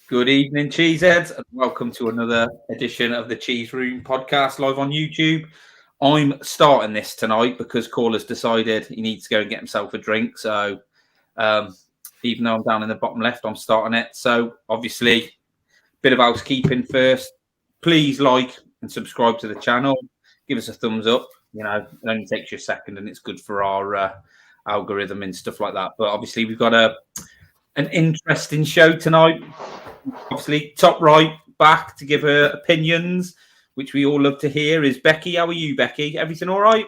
Good evening, Cheeseheads, and welcome to another edition of the Cheese Room podcast live on YouTube. I'm starting this tonight because Caller's decided he needs to go and get himself a drink. So, even though I'm down in the bottom left, I'm starting it. So, obviously, bit of housekeeping first. Please like and subscribe to the channel. Give us a thumbs up. You know, it only takes you a second, and it's good for our algorithm and stuff like that. But obviously, we've got an interesting show tonight. Obviously, top right back to give her opinions, which we all love to hear, is Becky. How are you, Becky? Everything all right?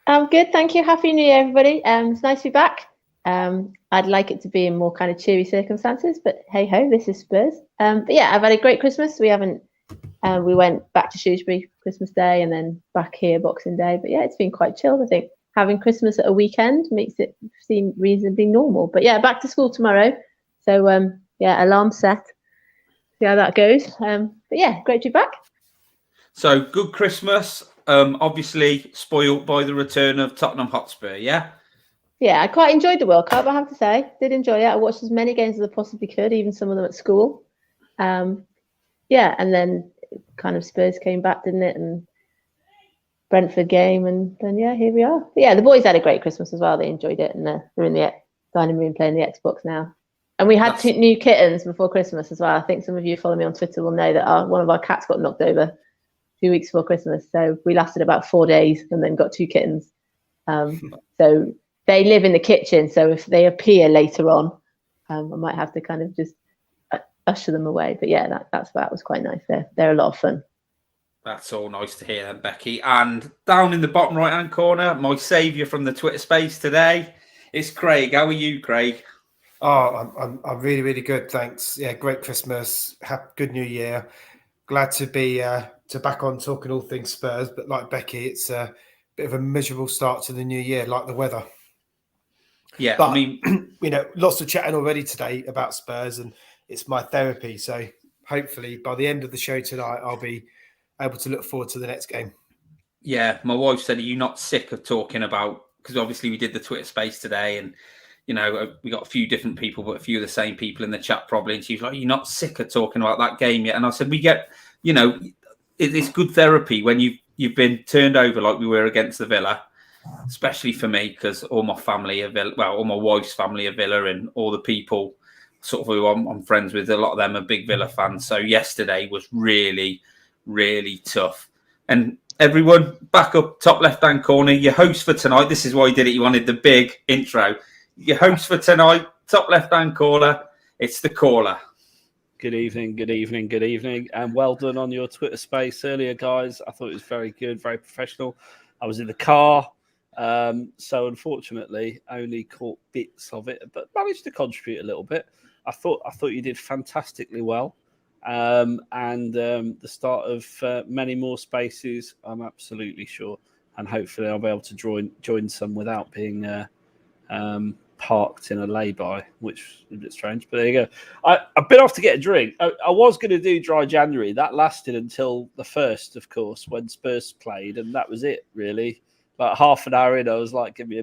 I'm good, thank you. Happy New Year, everybody. It's nice to be back. I'd like it to be in more kind of cheery circumstances, but hey ho, this is Spurs. But yeah, I've had a great Christmas. We went back to Shrewsbury Christmas Day and then back here Boxing Day. But yeah, it's been quite chilled. I think having Christmas at a weekend makes it seem reasonably normal. But yeah, back to school tomorrow. So yeah, alarm set. See how that goes. But yeah, great to be back. So good Christmas. Obviously spoiled by the return of Tottenham Hotspur. Yeah. Yeah, I quite enjoyed the World Cup, I have to say. Did enjoy it. I watched as many games as I possibly could, even some of them at school. Yeah, and then kind of Spurs came back, didn't it? And Brentford game, and then yeah, here we are. But yeah, the boys had a great Christmas as well. They enjoyed it, and they're in the dining room playing the Xbox now. And we had 2 new kittens before Christmas as well. I think some of you who follow me on Twitter will know that one of our cats got knocked over 2 weeks before Christmas. So we lasted about 4 days and then got 2 kittens. So they live in the kitchen. So if they appear later on, I might have to kind of just usher them away. But yeah, that was quite nice. They're a lot of fun. That's all nice to hear, then, Becky. And down in the bottom right-hand corner, my saviour from the Twitter space today, it's Craig. How are you, Craig? Oh, I'm really, really good. Thanks. Yeah, great Christmas. Good New Year. Glad to be back on talking all things Spurs. But like Becky, it's a bit of a miserable start to the new year, like the weather. Yeah, but, I mean, lots of chatting already today about Spurs, and it's my therapy. So hopefully by the end of the show tonight, I'll be able to look forward to the next game. Yeah, my wife said, "Are you not sick of talking about?" Because obviously we did the Twitter space today, and we got a few different people, but a few of the same people in the chat probably. And she was like, "You're not sick of talking about that game yet?" And I said, "We get, it's good therapy when you've been turned over like we were against the Villa, especially for me because all my family are Villa. Well, all my wife's family are Villa, and all the people sort of who I'm friends with, a lot of them are big Villa fans. So yesterday was really, really tough. And everyone, back up top left-hand corner, your host for tonight. This is why he did it. He wanted the big intro. Your host for tonight, top left-hand corner, it's the Caller. Good evening, and well done on your Twitter space earlier, guys. I thought it was very good, very professional. I was in the car, so unfortunately only caught bits of it, but managed to contribute a little bit. I thought you did fantastically well, and the start of many more spaces, I'm absolutely sure, and hopefully I'll be able to join some without being parked in a lay-by, which is a bit strange, but there you go. I've been off to get a drink. I was going to do dry January. That lasted until the 1st, of course, when Spurs played, and that was it, really. Like half an hour in, I was like, give me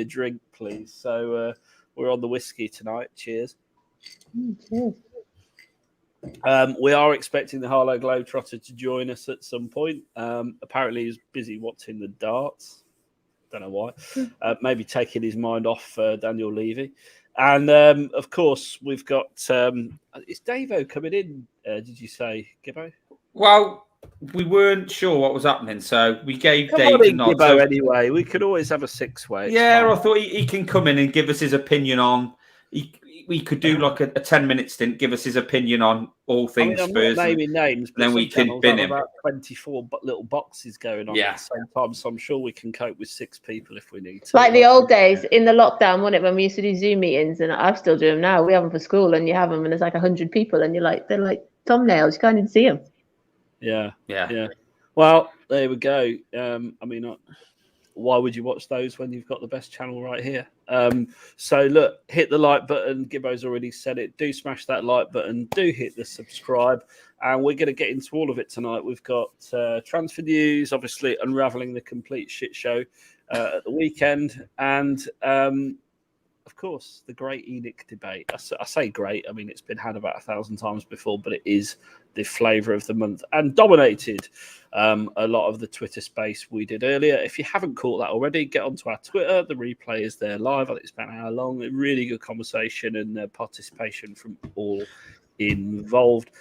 a drink, please. So we're on the whiskey tonight. Cheers. Cheers. We are expecting the Harlow Globetrotter to join us at some point. Apparently he's busy watching the darts. Don't know why. Maybe taking his mind off Daniel Levy. And, of course, we've got... is Davo coming in, did you say, Gibbo? Well, we weren't sure what was happening, so we gave Come Dave on in, the nod. Gibbo, anyway. We could always have a 6-way. Yeah, I thought he can come in and give us his opinion on... We could do like a 10-minute stint, give us his opinion on all things Spurs. I'm not naming names, but then we can bin him. About 24 little boxes going on at the same time, so I'm sure we can cope with 6 people if we need to. Like the old days in the lockdown, wasn't it, when we used to do Zoom meetings, and I still do them now. We have them for school, and you have them, and there's like 100 people, and they're like thumbnails. You can't even see them. Yeah. Well, there we go. Why would you watch those when you've got the best channel right here? So look, hit the like button. Gibbo's already said it. Do smash that like button. Do hit the subscribe. And we're going to get into all of it tonight. We've got transfer news, obviously unravelling the complete shit show at the weekend. And of course, the great ENIC debate. I say great. I mean, it's been had about 1,000 times before, but it is the flavour of the month and dominated a lot of the Twitter space we did earlier. If you haven't caught that already, get onto our Twitter. The replay is there live. I think it's about an hour long. A really good conversation and participation from all involved.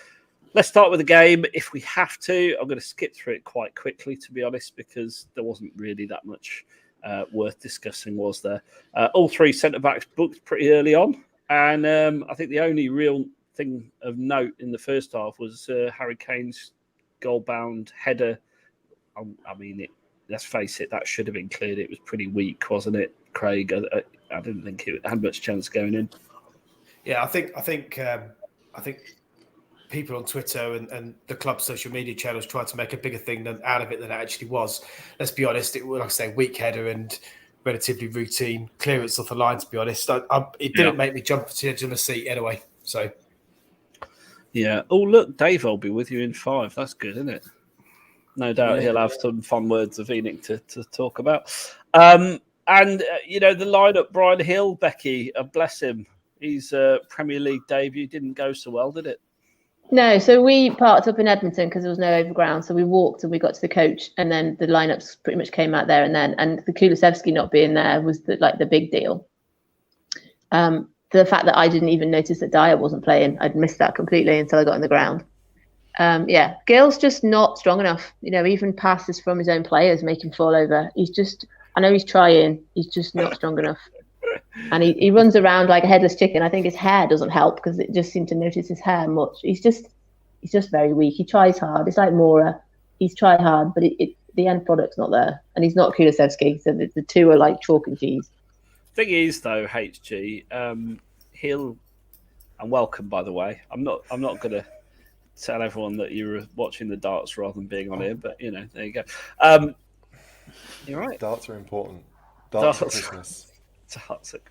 Let's start with the game. If we have to, I'm going to skip through it quite quickly, to be honest, because there wasn't really that much worth discussing, was there? All three centre-backs booked pretty early on. And I think the only real thing of note in the first half was Harry Kane's goal-bound header. I mean, let's face it, that should have been cleared. It was pretty weak, wasn't it, Craig? I didn't think it had much chance going in. Yeah, I think people on Twitter and the club's social media channels tried to make a bigger thing out of it than it actually was. Let's be honest, it was, like I say, weak header and relatively routine clearance off the line, to be honest. It didn't make me jump to the edge of the seat anyway. So, yeah. Oh, look, Dave will be with you in 5. That's good, isn't it? No doubt he'll have some fun words of ENIC to talk about. The lineup, Brian Hill, Becky, bless him. His Premier League debut didn't go so well, did it? No, so we parked up in Edmonton because there was no overground. So we walked and we got to the coach, and then the lineups pretty much came out there. And the Kulusevski not being there was the big deal. The fact that I didn't even notice that Dyer wasn't playing, I'd missed that completely until I got on the ground. Gill's just not strong enough. Even passes from his own players make him fall over. I know he's trying, he's just not strong enough. And he runs around like a headless chicken. I think his hair doesn't help because it just seemed to notice his hair much. He's just very weak. He tries hard. It's like Mora. He's tried hard, but the end product's not there. And he's not Kulusevski, so the two are like chalk and cheese. Thing is, though, HG, Hill, and welcome, by the way. I'm not going to tell everyone that you were watching the darts rather than being on here, but there you go. You're right. Darts are important. Darts at Christmas.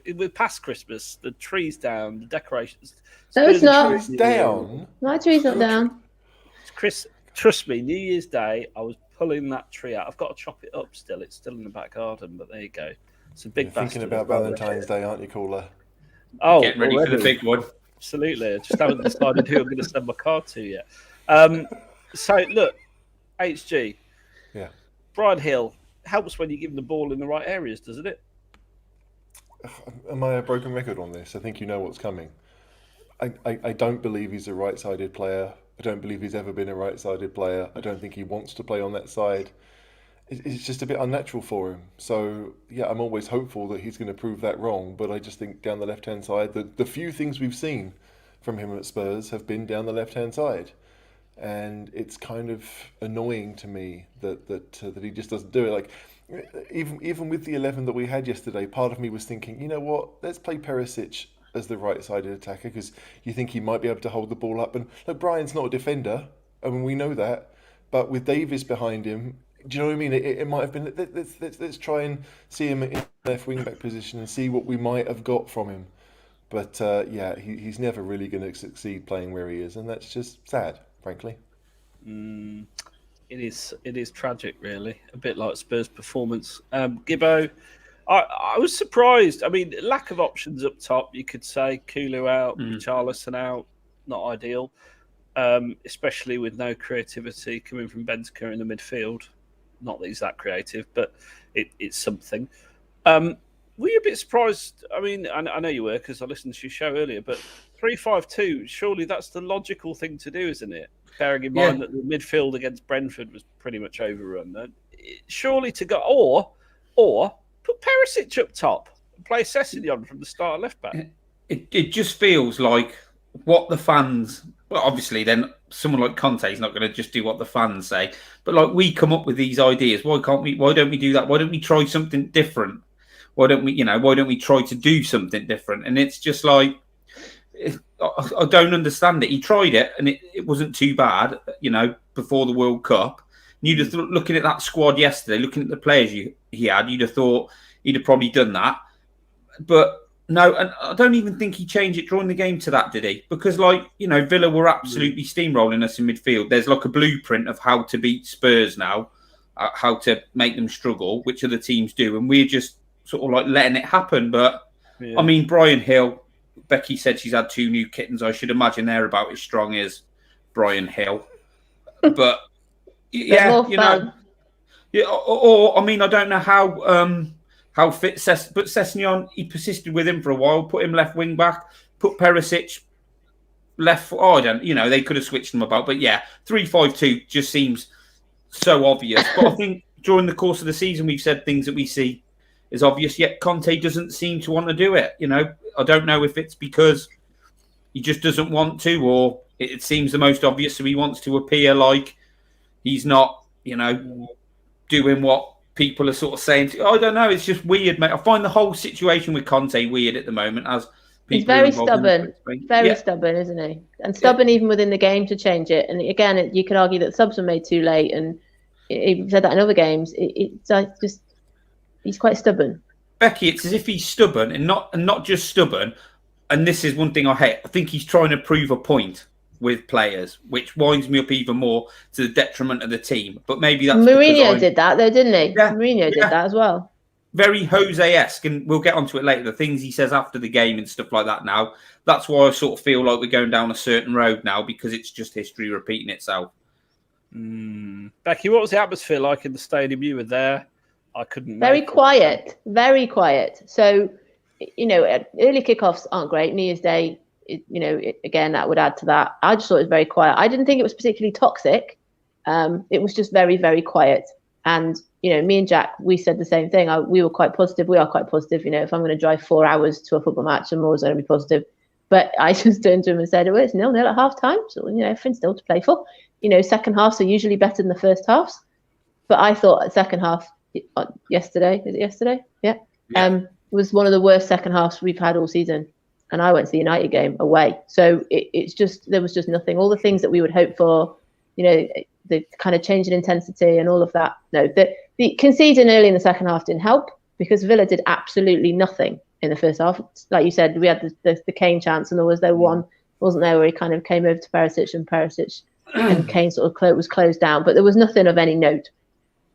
We're past Christmas. The tree's down. The decorations. No, it's not. Tree's down. My tree's not down. Chris, trust me. New Year's Day, I was pulling that tree out. I've got to chop it up still. It's still in the back garden, but there you go. It's a big. You're thinking about Valentine's Day, aren't you, Caller? Oh, getting ready for the big one. Absolutely. I just haven't decided who I'm going to send my card to yet. So look, HG. Yeah. Brian Hill helps when you give him the ball in the right areas, doesn't it? Am I a broken record on this? I think you know what's coming. I don't believe he's a right-sided player. I don't believe he's ever been a right-sided player. I don't think he wants to play on that side. It's just a bit unnatural for him. So, yeah, I'm always hopeful that he's going to prove that wrong. But I just think down the left-hand side, the few things we've seen from him at Spurs have been down the left-hand side. And it's kind of annoying to me that he just doesn't do it. Like, even with the 11 that we had yesterday, part of me was thinking, you know what, let's play Perisic as the right-sided attacker because you think he might be able to hold the ball up. And look, Brian's not a defender. I mean, we know that. But with Davies behind him, do you know what I mean? It might have been, let's try and see him in left wing-back position and see what we might have got from him. But, he's never really going to succeed playing where he is. And that's just sad, frankly. It is tragic, really. A bit like Spurs' performance. Gibbo, I was surprised. I mean, lack of options up top, you could say. Kulu out, Richarlison out, not ideal. Especially with no creativity coming from Benzema in the midfield. Not that he's that creative, but it's something. Were you a bit surprised? I mean, I know you were because I listened to your show earlier, but 3-5-2, surely that's the logical thing to do, isn't it? Bearing in mind that the midfield against Brentford was pretty much overrun. Surely to go, or put Perisic up top and play Sessegnon from the start of left back. It just feels like what the fans. Well, obviously, then someone like Conte is not going to just do what the fans say. But like we come up with these ideas. Why can't we? Why don't we do that? Why don't we try something different? Why don't we? Why don't we try to do something different? And it's just like. I don't understand it. He tried it and it wasn't too bad, before the World Cup. You'd have thought, looking at that squad yesterday, looking at the players he had, you'd have thought he'd have probably done that. But no, and I don't even think he changed it during the game to that, did he? Because, Villa were absolutely steamrolling us in midfield. There's like a blueprint of how to beat Spurs now, how to make them struggle, which other teams do. And we're just sort of like letting it happen. But I mean, Brian Hill, Becky said she's had 2 new kittens. I should imagine they're about as strong as Brian Hill. But yeah, more fun. Yeah, or I mean, I don't know how fit but Sessegnon, he persisted with him for a while, put him left wing back, put Perisic left. Oh, I don't, they could have switched them about, but yeah, 3-5-2 just seems so obvious. But I think during the course of the season, we've said things that we see is obvious. Yet Conte doesn't seem to want to do it. I don't know if it's because he just doesn't want to, or it seems the most obvious, so he wants to appear like he's not, doing what people are sort of saying. I don't know. It's just weird, mate. I find the whole situation with Conte weird at the moment. As he's very stubborn, stubborn, isn't he? And stubborn even within the game to change it. And again, you could argue that subs were made too late, and he said that in other games. It's just he's quite stubborn. Becky, it's as if he's stubborn and not just stubborn. And this is one thing I hate. I think he's trying to prove a point with players, which winds me up even more to the detriment of the team. But maybe that's Mourinho did that though, didn't he? Yeah, Mourinho did that as well. Very Jose-esque, and we'll get onto it later. The things he says after the game and stuff like that. Now, that's why I sort of feel like we're going down a certain road now, because it's just history repeating itself. Becky, what was the atmosphere like in the stadium? You were there. I couldn't. Very quiet. So, early kickoffs aren't great. New Year's Day. Again, that would add to that. I just thought it was very quiet. I didn't think it was particularly toxic. It was just very, very quiet. And, me and Jack, we said the same thing. We were quite positive. We are quite positive. If I'm going to drive 4 hours to a football match, I'm always going to be positive. But I just turned to him and said, oh, it's 0-0 at half time. So, everything's still to play for. Second halves are usually better than the first halves. But I thought second half yesterday, is it yesterday? Yeah. Was one of the worst second halves we've had all season. And I went to the United game away. So it's just, there was just nothing. All the things that we would hope for, the kind of change in intensity and all of that. No, the conceding early in the second half didn't help, because Villa did absolutely nothing in the first half. Like you said, we had the Kane chance, and there was one, wasn't there, where he kind of came over to Perisic and Kane sort of was closed down. But there was nothing of any note.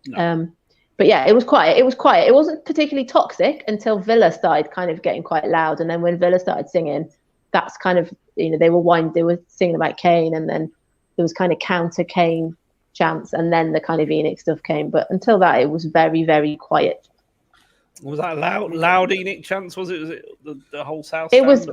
No. But yeah, it was quiet. It wasn't particularly toxic until Villa started kind of getting quite loud. And then when Villa started singing, that's kind of, they were singing about Kane, and then there was kind of counter Kane chants, and then the kind of ENIC stuff came. But until that, it was very, very quiet. Was that loud ENIC chants? Was it the whole South Stand?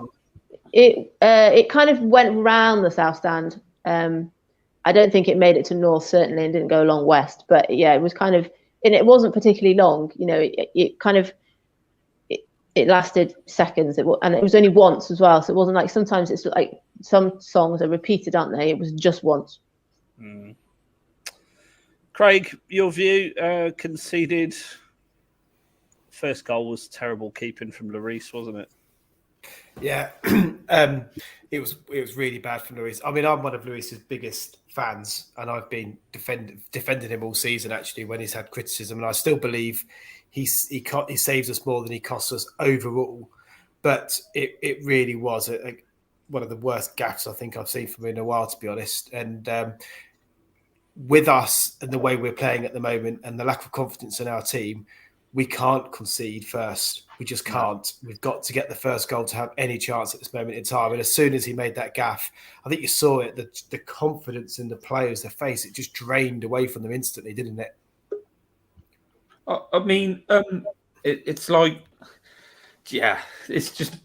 It kind of went round the South Stand. I don't think it made it to North, certainly, and didn't go along West. But yeah, it was kind of, and it wasn't particularly long. It kind of it lasted seconds. And it was only once as well. So it wasn't like, sometimes it's like some songs are repeated, aren't they? It was just once. Craig, your view, conceded. First goal was terrible keeping from Lloris, wasn't it? Yeah, it was really bad from Lloris. I mean, I'm one of Lloris's biggest fans, and I've been defending him all season, actually, when he's had criticism. And I still believe he saves us more than he costs us overall. But it really was one of the worst gaffes I think I've seen from him in a while, to be honest. And with us and the way we're playing at the moment and the lack of confidence in our team, we can't concede first. We just can't. We've got to get the first goal to have any chance at this moment in time. And as soon as he made that gaff, I think you saw it, the confidence in the players, their face, it just drained away from them instantly, didn't it? I mean, it's like, yeah, it's just,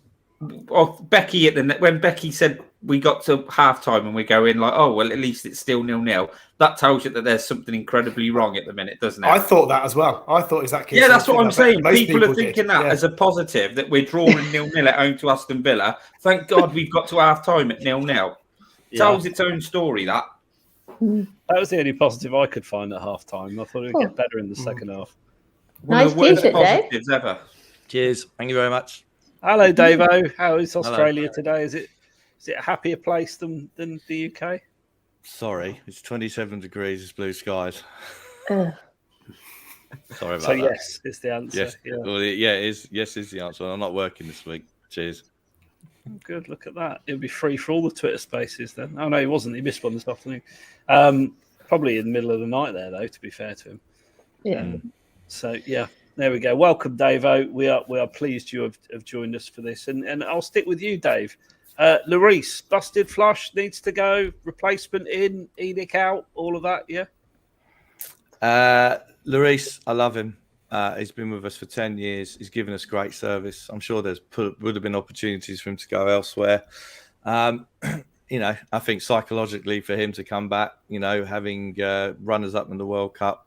Becky when Becky said we got to half time and we go in like, oh, well, at least it's still 0-0. That tells you that there's something incredibly wrong at the minute, doesn't it? I thought that as well. I thought exactly. Yeah, that's what I'm saying. People are thinking that as a positive, that we're drawing 0-0 at home to Aston Villa. Thank God we've got to half time at 0-0. Tells its own story, that. That was the only positive I could find at half time. I thought it would get better in the second half. Nice t-shirt, positives ever. Cheers. Thank you very much. Hello, Davo. How is Australia today? Is it a happier place than the UK? Sorry, it's 27 degrees, it's blue skies. Sorry about that. So yes, is the answer. Yes, well, yeah, it is. Yes, is the answer. I'm not working this week. Cheers. Good. Look at that. It'll be free for all the Twitter Spaces then. Oh no, he wasn't. He missed one this afternoon. Probably in the middle of the night there, though. To be fair to him. Yeah. So yeah. There we go. Welcome, Davo. We are pleased you have joined us for this, and I'll stick with you, Dave. Lloris, busted flush, needs to go. Replacement in, ENIC out, all of that. Yeah. Lloris, I love him. He's been with us for 10 years. He's given us great service. I'm sure would have been opportunities for him to go elsewhere. I think psychologically for him to come back, having runners up in the World Cup,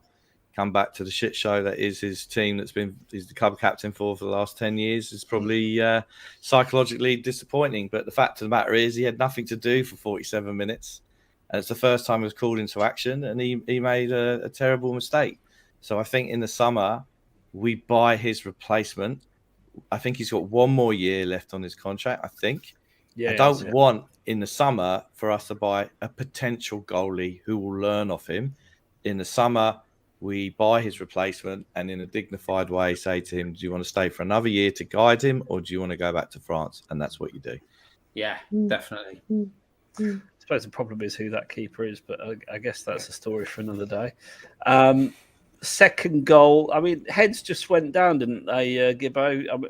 come back to the shit show that is his team he's the club captain for the last 10 years is probably psychologically disappointing. But the fact of the matter is he had nothing to do for 47 minutes. And it's the first time he was called into action, and he made a terrible mistake. So I think in the summer, we buy his replacement. I think he's got one more year left on his contract, I think. I don't want in the summer for us to buy a potential goalie who will learn off him. In the summer, we buy his replacement and in a dignified way say to him, do you want to stay for another year to guide him, or do you want to go back to France? And that's what you do. Yeah, definitely. I suppose the problem is who that keeper is, but I guess that's a story for another day. Second goal, I mean, heads just went down, didn't they, Gibbo?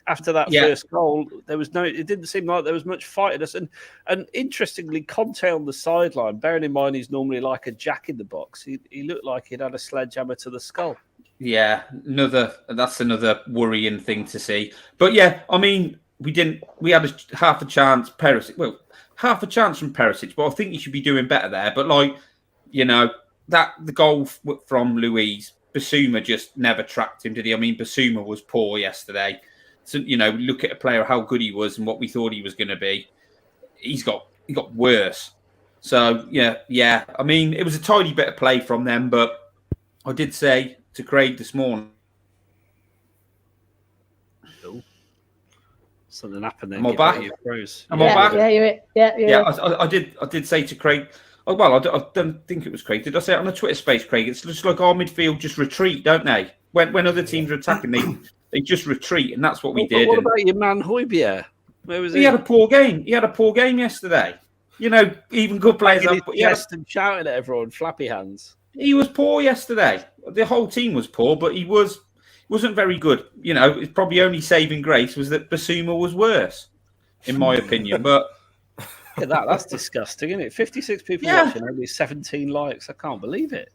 After that first goal, it didn't seem like there was much fight in us. And interestingly, Conte on the sideline, bearing in mind he's normally like a jack in the box, he looked like he'd had a sledgehammer to the skull. Yeah, that's another worrying thing to see. But yeah, I mean, we had half a chance from Perisic, but I think he should be doing better there. But the goal from Luiz, Basuma just never tracked him, did he? I mean, Basuma was poor yesterday. So, look at a player, how good he was and what we thought he was going to be. He got worse. So, yeah. I mean, it was a tiny bit of play from them, but I did say to Craig this morning. Something happened there. Am I back? Am I back? Yeah. I did say to Craig, I don't think it was Craig. Did I say it on a Twitter space, Craig? It's just like our midfield just retreat, don't they? When other teams are attacking, they just retreat, and that's what we did. What about your man Højbjerg? Where was he? He had a poor game. He had a poor game yesterday. Even good players have. And shouting at everyone, flappy hands. He was poor yesterday. The whole team was poor, but he wasn't very good. It's probably only saving grace was that Basuma was worse, in my opinion. But look at that. That's disgusting, isn't it? 56 people watching, only 17 likes. I can't believe it.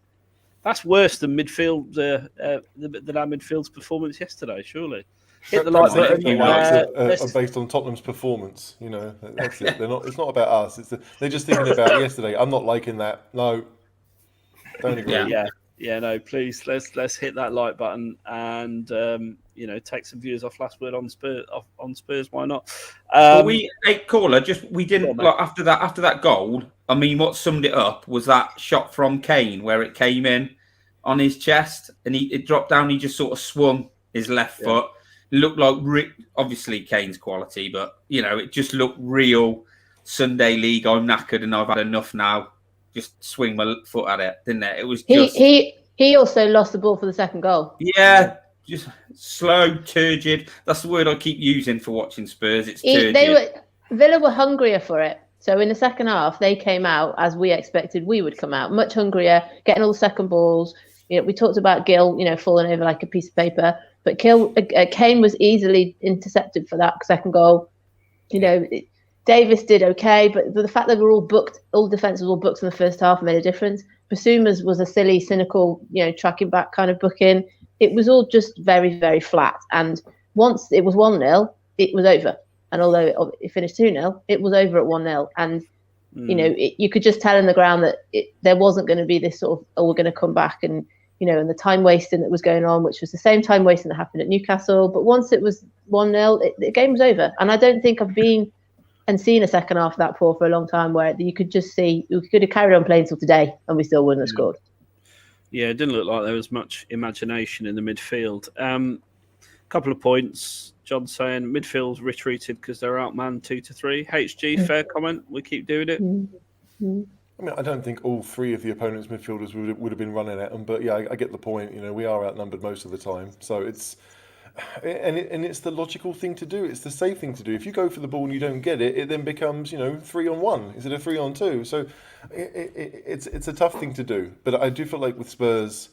That's worse than midfield than our midfield's performance yesterday. Surely, hit the like button. Are based on Tottenham's performance. That's it. It's not about us. They're just thinking about yesterday. I'm not liking that. No, don't agree. Yeah. No, please let's hit that like button and take some viewers off last word on Spurs. Why not? We didn't like after that goal. I mean, what summed it up was that shot from Kane where it came in on his chest and it dropped down. He just sort of swung his left foot. It looked like obviously Kane's quality, but it just looked real Sunday League. I'm knackered and I've had enough now. Just swing my foot at it, didn't it? It was just he also lost the ball for the second goal. Yeah, just slow, turgid. That's the word I keep using for watching Spurs. It's turgid. Villa were hungrier for it. So in the second half, they came out as we expected we would come out, much hungrier, getting all the second balls. We talked about Gill, falling over like a piece of paper, but Kane was easily intercepted for that second goal. Davis did okay, but the fact that we're all booked, all the defence was all booked in the first half made a difference. Basuma's was a silly, cynical, tracking back kind of booking. It was all just very, very flat. And once it was 1-0, it was over. And although it finished 2-0, it was over at 1-0. And, you could just tell in the ground that there wasn't going to be this sort of, we're going to come back and, and the time wasting that was going on, which was the same time wasting that happened at Newcastle. But once it was 1-0, the game was over. And I don't think I've been and seen a second half of that poor for a long time where you could just see we could have carried on playing till today and we still wouldn't have scored. Yeah, it didn't look like there was much imagination in the midfield. Couple of points. John saying midfield's retreated because they're outmanned 2-3. HG, fair comment. We keep doing it. I mean, I don't think all three of the opponent's midfielders would have been running at them, but yeah, I get the point. We are outnumbered most of the time, so it's the logical thing to do. It's the safe thing to do. If you go for the ball and you don't get it, it then becomes 3-on-1 instead of 3-on-2. So it's a tough thing to do. But I do feel like with Spurs,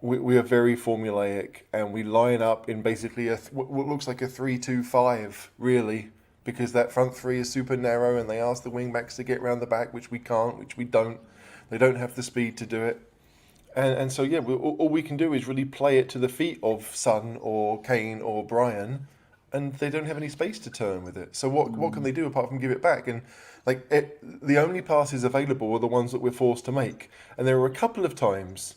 we are very formulaic, and we line up in basically what looks like a 3-2-5, really, because that front three is super narrow, and they ask the wing backs to get round the back, which we can't, which we don't. They don't have the speed to do it. And so, yeah, all we can do is really play it to the feet of Son or Kane or Brian, and they don't have any space to turn with it. So what can they do apart from give it back? And the only passes available are the ones that we're forced to make. And there were a couple of times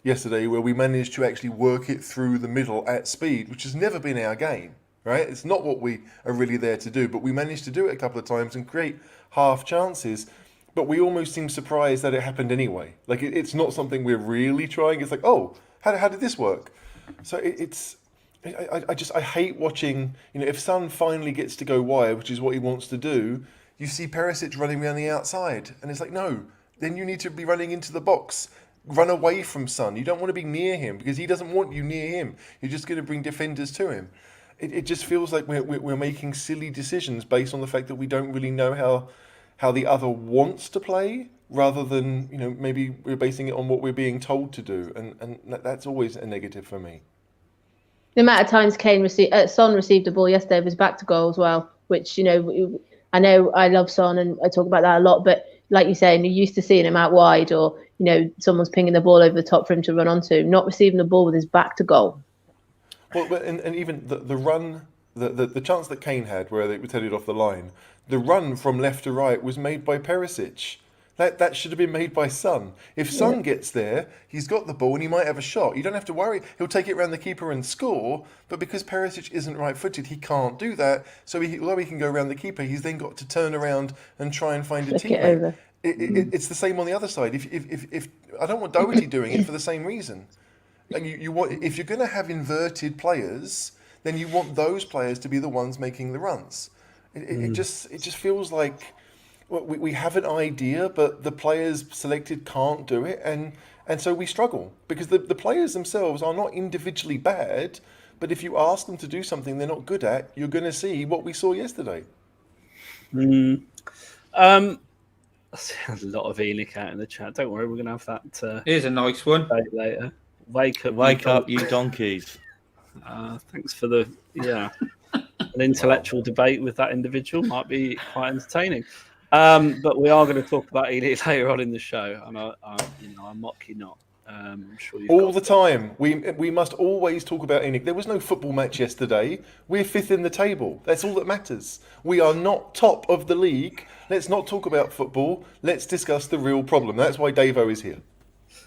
yesterday where we managed to actually work it through the middle at speed, which has never been our game, right? It's not what we are really there to do, but we managed to do it a couple of times and create half chances. But we almost seem surprised that it happened anyway. Like, it's not something we're really trying. It's like, oh, how did this work? So I hate watching, if Son finally gets to go wide, which is what he wants to do, you see Perisic running around the outside. And it's like, no, then you need to be running into the box. Run away from Son. You don't want to be near him because he doesn't want you near him. You're just going to bring defenders to him. It just feels like we're making silly decisions based on the fact that we don't really know how the other wants to play, rather than maybe we're basing it on what we're being told to do, and that's always a negative for me. The amount of times Son received the ball yesterday was back to goal as well, which I know I love Son and I talk about that a lot, but like you say, you're used to seeing him out wide, or someone's pinging the ball over the top for him to run onto, not receiving the ball with his back to goal. Well, and even the run, the chance that Kane had where it was headed off the line, the run from left to right was made by Perisic. That should have been made by Son. If Son gets there, he's got the ball and he might have a shot. You don't have to worry. He'll take it around the keeper and score. But because Perisic isn't right-footed, he can't do that. So although he can go around the keeper, he's then got to turn around and try and find a teammate. It's the same on the other side. If I don't want Doherty doing it for the same reason. And you want, if you're going to have inverted players, then you want those players to be the ones making the runs. It just feels like we have an idea, but the players selected can't do it, and so we struggle because the players themselves are not individually bad, but if you ask them to do something they're not good at, you're going to see what we saw yesterday. There's a lot of ENIC out in the chat. Don't worry, we're going to have that. Here's a nice one. Later. Wake up, you donkeys. Thanks for an intellectual debate with that individual. Might be quite entertaining. But we are going to talk about ENIC later on in the show, and I mock you not. I'm sure you've all the time. We must always talk about ENIC. There was no football match yesterday. We're fifth in the table. That's all that matters. We are not top of the league. Let's not talk about football. Let's discuss the real problem. That's why Davo is here.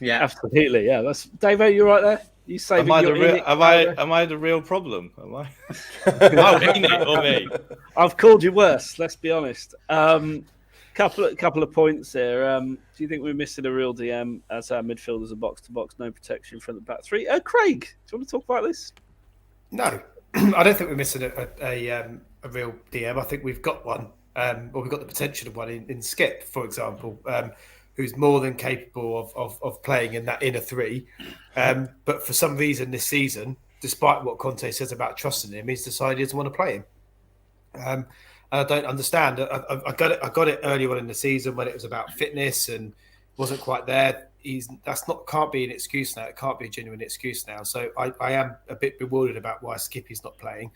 Yeah, absolutely. Yeah, that's Davo. You're right there. You say am I the real problem? Am I? ENIC or me? I've called you worse. Let's be honest. Couple of points there. Do you think we're missing a real DM as our midfielders are box to box, no protection from the back three? Craig, do you want to talk about this? No, I don't think we're missing a real DM. I think we've got one, or we've got the potential of one in Skip, for example, who's more than capable of playing in that inner three. But for some reason this season, despite what Conte says about trusting him, he's decided he doesn't want to play him. And I don't understand. I got it earlier on in the season when it was about fitness and wasn't quite there. Can't be an excuse now. It can't be a genuine excuse now. So I am a bit bewildered about why Skippy's not playing.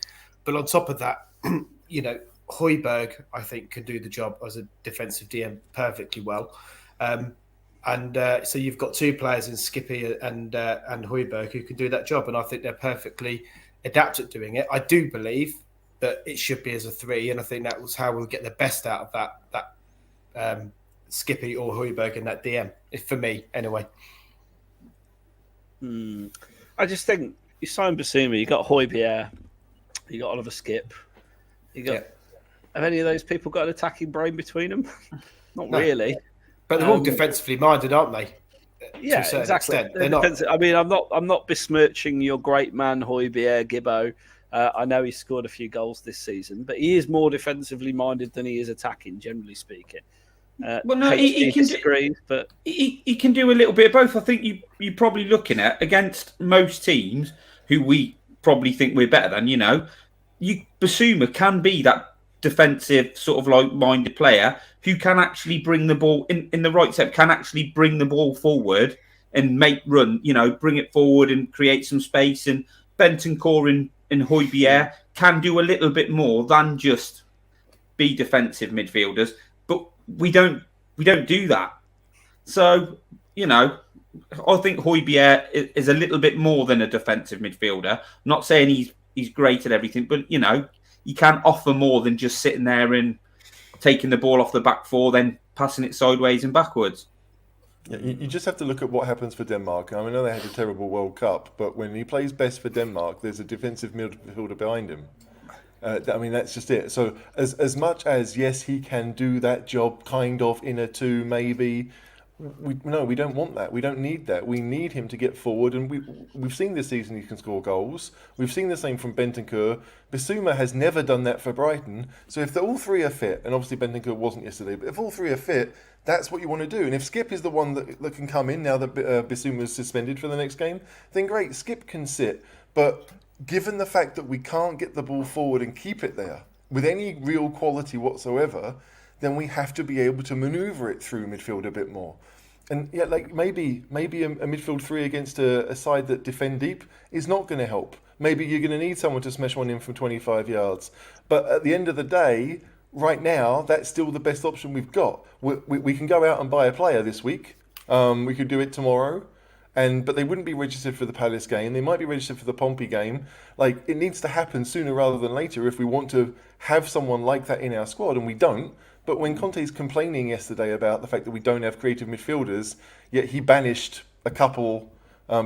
But on top of that, Højbjerg, I think, can do the job as a defensive DM perfectly well. So you've got two players in Skippy and Højbjerg who can do that job, and I think they're perfectly adept at doing it. I do believe that it should be as a three, and I think that was how we'll get the best out of that Skippy or Højbjerg in that DM, for me anyway. I just think you signed Basuma, you got Højbjerg, you got Oliver Skip, have any of those people got an attacking brain between them? Not really. But they're all defensively minded, aren't they? Yeah, exactly. They're not. I mean, I'm not besmirching your great man Højbjerg, Gibbo. I know he's scored a few goals this season, but he is more defensively minded than he is attacking, generally speaking. Well, no, he can disagree, but he can do a little bit of both. I think you're probably looking at against most teams who we probably think we're better than. Basuma can be that defensive sort of like minded player who can actually bring the ball in the right step, can actually bring the ball forward and make run, bring it forward and create some space. And Bentancur and Højbjerg can do a little bit more than just be defensive midfielders, but we don't do that. So, I think Højbjerg is a little bit more than a defensive midfielder. I'm not saying he's great at everything, but he can offer more than just sitting there and taking the ball off the back four, then passing it sideways and backwards. Yeah, you just have to look at what happens for Denmark. I know they had a terrible World Cup, but when he plays best for Denmark, there's a defensive midfielder behind him. That's just it. So as much as, yes, he can do that job kind of in a two, maybe. We don't want that. We don't need that. We need him to get forward, and we've seen this season he can score goals. We've seen the same from Bentancur. Bissouma has never done that for Brighton. So if all three are fit, and obviously Bentancur wasn't yesterday, but if all three are fit, that's what you want to do. And if Skip is the one that can come in now that Bissouma is suspended for the next game, then great, Skip can sit. But given the fact that we can't get the ball forward and keep it there with any real quality whatsoever, then we have to be able to manoeuvre it through midfield a bit more. And yeah, like maybe a midfield three against a side that defend deep is not going to help. Maybe you're going to need someone to smash one in from 25 yards. But at the end of the day, right now, that's still the best option we've got. We can go out and buy a player this week. We could do it tomorrow. But they wouldn't be registered for the Palace game. They might be registered for the Pompey game. Like, it needs to happen sooner rather than later if we want to have someone like that in our squad, and we don't. But when Conte's complaining yesterday about the fact that we don't have creative midfielders, yet he banished a couple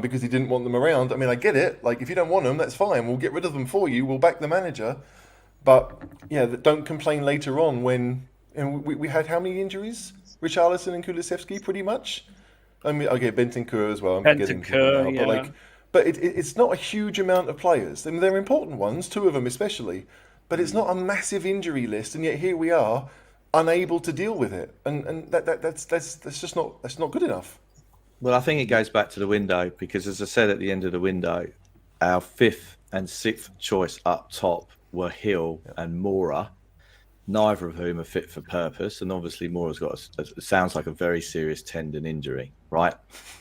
because he didn't want them around. I mean, I get it. Like, if you don't want them, that's fine. We'll get rid of them for you. We'll back the manager. But, yeah, don't complain later on when... And we had how many injuries? Richarlison and Kulusevski, pretty much? I mean, okay, Bentancur as well. I'm forgetting people now, yeah. But it's not a huge amount of players. I mean, they're important ones, two of them especially. But it's not a massive injury list, and yet here we are, unable to deal with it, and that's just not good enough. Well, I think it goes back to the window because, as I said at the end of the window, our fifth and sixth choice up top were Hill and Mora, neither of whom are fit for purpose, and obviously Mora's got sounds like a very serious tendon injury, right?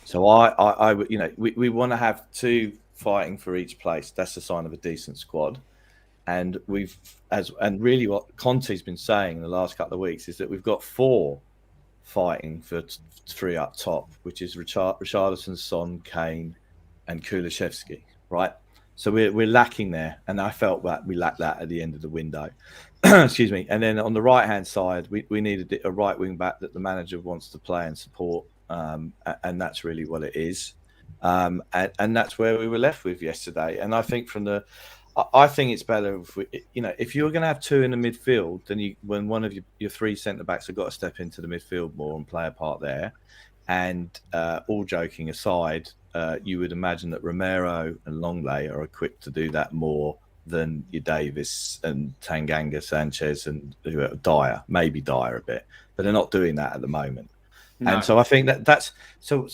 So I we want to have two fighting for each place. That's a sign of a decent squad. And really what Conte's been saying in the last couple of weeks is that we've got four fighting for three up top, which is Richarlison, Son, Kane, and Kulusevski, right? So we're lacking there, and I felt that we lacked that at the end of the window. Excuse me. And then on the right-hand side, we needed a right wing back that the manager wants to play and support, and that's really what it is. And that's where we were left with yesterday. And I think I think it's better if you're going to have two in the midfield, then when one of your three centre backs have got to step into the midfield more and play a part there. And all joking aside, you would imagine that Romero and Longley are equipped to do that more than your Davis and Tanganga, Sanchez and Dyer, maybe Dyer a bit, but they're not doing that at the moment. No. And so I think that's so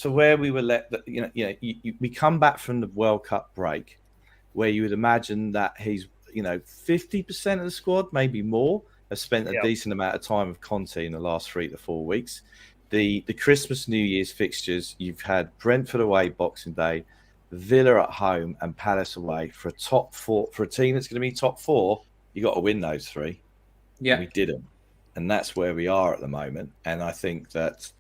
where we were let. We come back from the World Cup break, where you would imagine that he's 50% of the squad, maybe more, have spent a decent amount of time with Conte in the last 3 to 4 weeks. The Christmas, New Year's fixtures, you've had Brentford away Boxing Day, Villa at home, and Palace away. For a top four, for a team that's going to be top four, you got to win those three. Yeah, and we didn't, and that's where we are at the moment. And I think that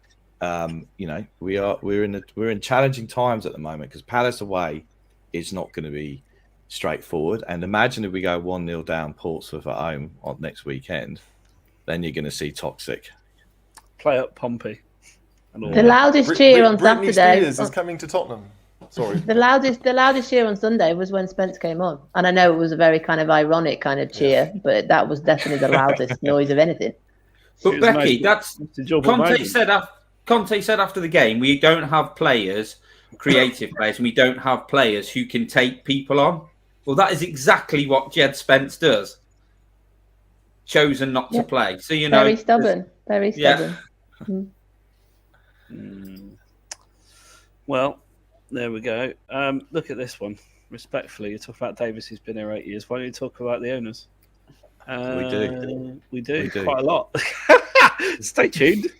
we're in challenging times at the moment because Palace away is not going to be straightforward. And imagine if we go 1-0 down Portsmouth at home on next weekend, then you're going to see toxic. Play up Pompey. The loudest cheer on Britney Saturday Spears is coming to Tottenham. Sorry. The loudest cheer on Sunday was when Spence came on, and I know it was a very kind of ironic kind of cheer, but that was definitely the loudest noise of anything. But Becky, Conte said after the game, we don't have players, creative players, and we don't have players who can take people on. Well, that is exactly what Jed Spence does. Chosen not to play. So very stubborn. Very stubborn. Well, there we go. Look at this one. Respectfully, you talk about Davis, who's been here 8 years. Why don't you talk about the owners? We do quite a lot. Stay tuned.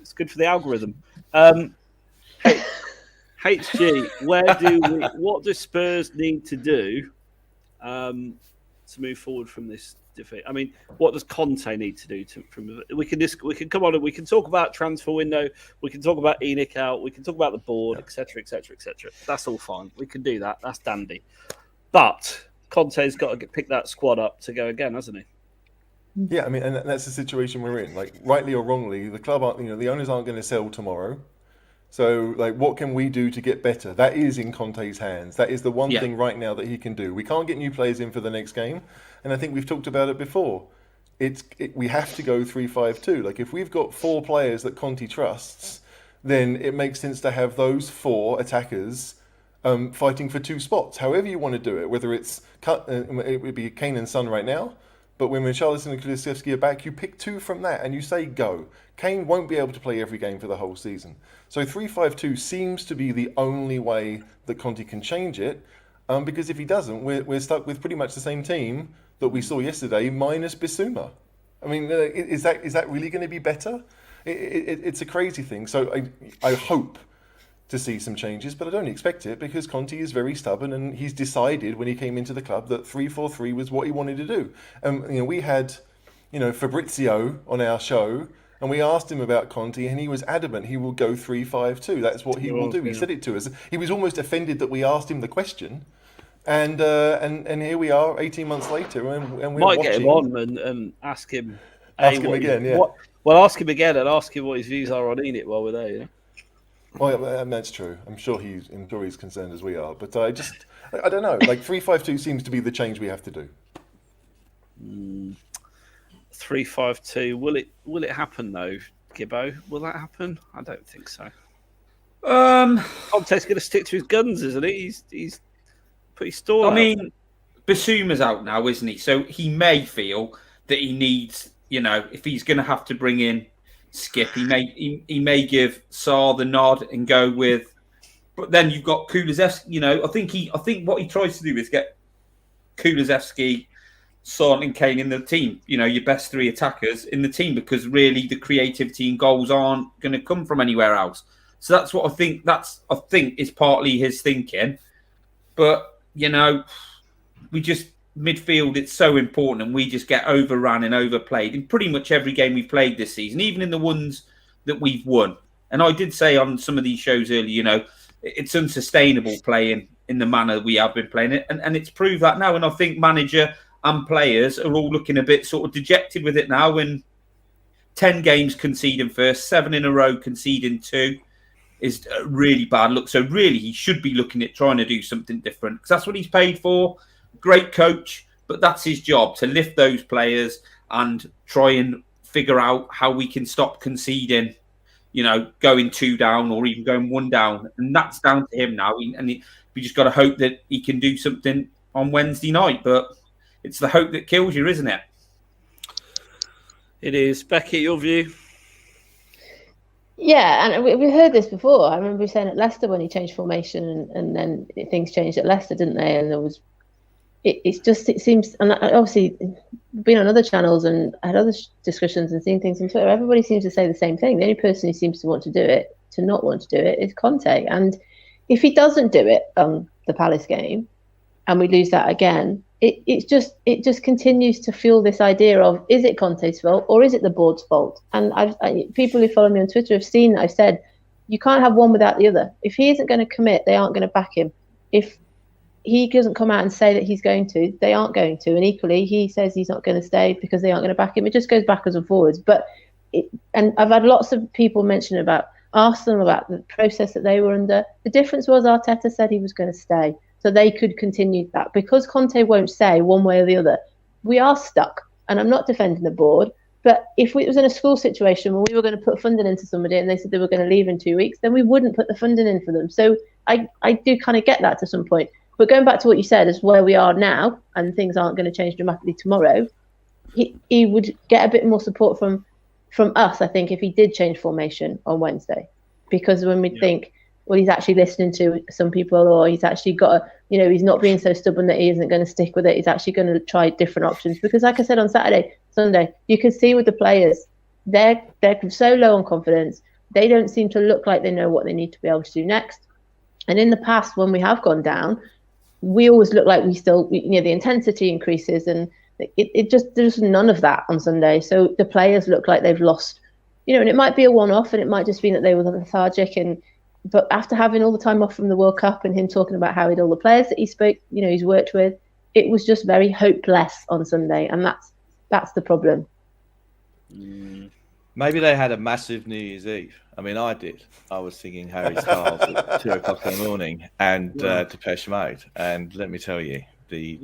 It's good for the algorithm. HG, what do Spurs need to do to move forward from this defeat? I mean, what does Conte need to do we can come on and we can talk about transfer window, we can talk about ENIC out, we can talk about the board, etc., etc., etc. That's all fine. We can do that. That's dandy. But Conte's got to pick that squad up to go again, hasn't he? Yeah, I mean, and that's the situation we're in. Like, rightly or wrongly, the club the owners aren't going to sell tomorrow. So, like, what can we do to get better? That is in Conte's hands. That is the one thing right now that he can do. We can't get new players in for the next game, and I think we've talked about it before. We have to go 3-5-2. Like, if we've got 4 players that Conte trusts, then it makes sense to have those 4 attackers fighting for 2 spots. However you want to do it, whether it would be Kane and Son right now. But when Richarlison and Kulusevski are back, you pick 2 from that and you say go. Kane won't be able to play every game for the whole season. So 3-5-2 seems to be the only way that Conte can change it, because if he doesn't, we're stuck with pretty much the same team that we saw yesterday, minus Bissouma. I mean, is that really going to be better? It's a crazy thing. So I hope to see some changes, but I don't expect it because Conte is very stubborn and he's decided when he came into the club that 3-4-3 was what he wanted to do. We had, Fabrizio on our show and we asked him about Conte and he was adamant he will go 3-5-2. That's what he will do. He said it to us. He was almost offended that we asked him the question. And here we are 18 months later and we're might watching. Get him on and ask him. Ask him again, yeah. Ask him again and ask him what his views are on ENIC while we're there, Well, that's true. I'm sure he's concerned as we are. But I don't know. Like 3-5-2 seems to be the change we have to do. 3-5-2. Will it happen though, Gibbo? Will that happen? I don't think so. Conte's going to stick to his guns, isn't he? He's put his stall out. I mean, Bissouma's out now, isn't he? So he may feel that he needs, if he's going to have to bring in Skip, he may give Sarr the nod and go with, but then you've got Kulusevski. I think what he tries to do is get Kulusevski, Son, and Kane in the team. Your best 3 attackers in the team, because really the creativity and goals aren't going to come from anywhere else. So that's what I think. I think is partly his thinking. But midfield, it's so important, and we just get overrun and overplayed in pretty much every game we've played this season, even in the ones that we've won. And I did say on some of these shows earlier, it's unsustainable playing in the manner we have been playing it, and it's proved that now. And I think manager and players are all looking a bit sort of dejected with it now. When 10 games conceding first, 7 in a row conceding 2 is a really bad look. So really, he should be looking at trying to do something different, because that's what he's paid for. Great coach, but that's his job, to lift those players and try and figure out how we can stop conceding, going 2 down or even going 1 down. And that's down to him now. We just got to hope that he can do something on Wednesday night. But it's the hope that kills you, isn't it? It is. Becky, your view? Yeah, and we heard this before. I remember saying at Leicester when he changed formation, and then things changed at Leicester, didn't they? And there was... It seems, and obviously been on other channels and had other discussions and seen things on Twitter, everybody seems to say the same thing. The only person who seems to want to do it, to not want to do it, is Conte. And if he doesn't do it on the Palace game and we lose that again, it just continues to fuel this idea of, is it Conte's fault or is it the board's fault? And people who follow me on Twitter have seen that I've said you can't have one without the other. If he isn't going to commit, they aren't going to back him. If he doesn't come out and say that he's going to, they aren't going to. And equally, he says he's not going to stay because they aren't going to back him. It just goes backwards and forwards. And I've had lots of people mention about Arsenal, about the process that they were under. The difference was Arteta said he was going to stay, so they could continue that. Because Conte won't say one way or the other, we are stuck. And I'm not defending the board, but if it was in a school situation where we were going to put funding into somebody and they said they were going to leave in 2 weeks, then we wouldn't put the funding in for them. So I do kind of get that to some point. But going back to what you said, is where we are now, and things aren't going to change dramatically tomorrow, he would get a bit more support from us, I think, if he did change formation on Wednesday. Because when we think, well, he's actually listening to some people, or he's actually got he's not being so stubborn that he isn't going to stick with it. He's actually going to try different options. Because like I said on Sunday, you can see with the players, they're so low on confidence. They don't seem to look like they know what they need to be able to do next. And in the past, when we have gone down, we always look like the intensity increases, and there's none of that on Sunday. So the players look like they've lost, and it might be a one-off, and it might just be that they were lethargic. But after having all the time off from the World Cup and him talking about how all the players that he spoke, he's worked with, it was just very hopeless on Sunday, and that's the problem. Maybe they had a massive New Year's Eve. I mean, I did. I was singing Harry Styles at 2:00 in the morning and Depeche Mode. And let me tell you, the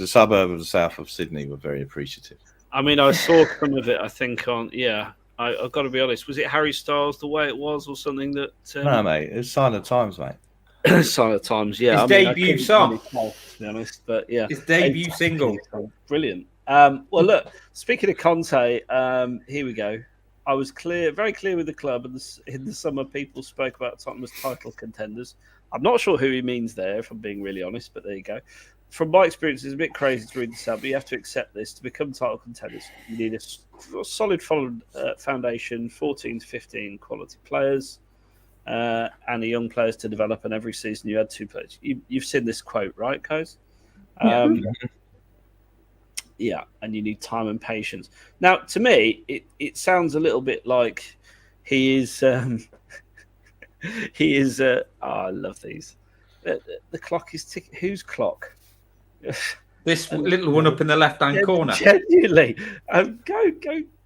suburb of the south of Sydney were very appreciative. I mean, I saw some of it, I think, I've got to be honest. Was it Harry Styles the way it was, or something that? No, mate. It's Sign of Times, mate. Sign of Times, yeah. His debut song, to be honest, but yeah, his debut single, brilliant. Well, look. Speaking of Conte, here we go. I was very clear with the club, and in the summer, people spoke about Tottenham as title contenders. I'm not sure who he means there, if I'm being really honest, but there you go. From my experience, it's a bit crazy to read this out, but you have to accept this. To become title contenders, you need a solid foundation, 14 to 15 quality players, and the young players to develop. And every season, you had 2 players. You've seen this quote, right, Coz? Yeah, and you need time and patience. Now, to me, it sounds a little bit like he is. He is. I love these. The clock is ticking. Whose clock? This little one up in the left-hand corner. Genuinely, go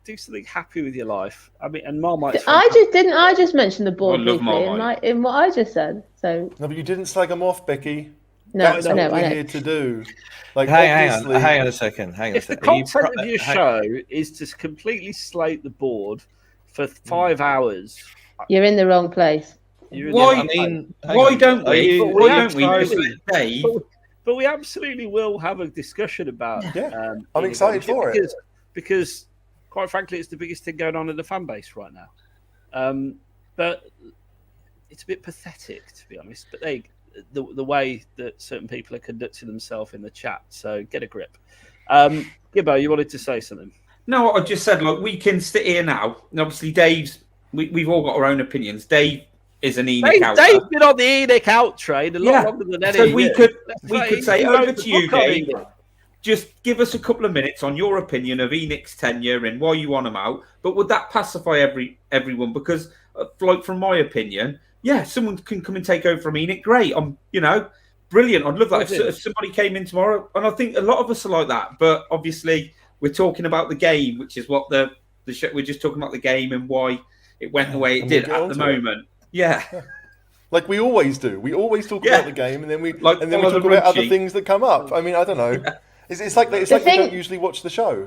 do something happy with your life. I mean, and Marmite. I just mention the board briefly in what I just said. So no, but you didn't slag them off, Becky. No, that's what we're here to do. Like, hang on a second. If the content of your show is to completely slate the board for 5 hours, you're in the wrong place. Why don't we? But we absolutely will have a discussion about. Yeah, I'm excited for it because, quite frankly, it's the biggest thing going on in the fan base right now. But it's a bit pathetic, to be honest. But the way that certain people are conducting themselves in the chat. So get a grip. Gibbo, you wanted to say something? No, I just said, look, we can sit here now. And obviously, we've all got our own opinions. Dave is an ENIC out. Dave's been on the ENIC out train a lot longer than any. So we could say over to you, Dave. Just give us a couple of minutes on your opinion of ENIC's tenure and why you want him out. But would that pacify everyone? Because, like, from my opinion, yeah, someone can come and take over from ENIC. Great. Brilliant. I'd love that if somebody came in tomorrow. And I think a lot of us are like that. But obviously, we're talking about the game, which is what the show, we're just talking about the game and why it went the way it did at the moment. Yeah. Like we always do. We always talk about the game, and then we talk about other things that come up. I mean, I don't know. It's like they don't usually watch the show.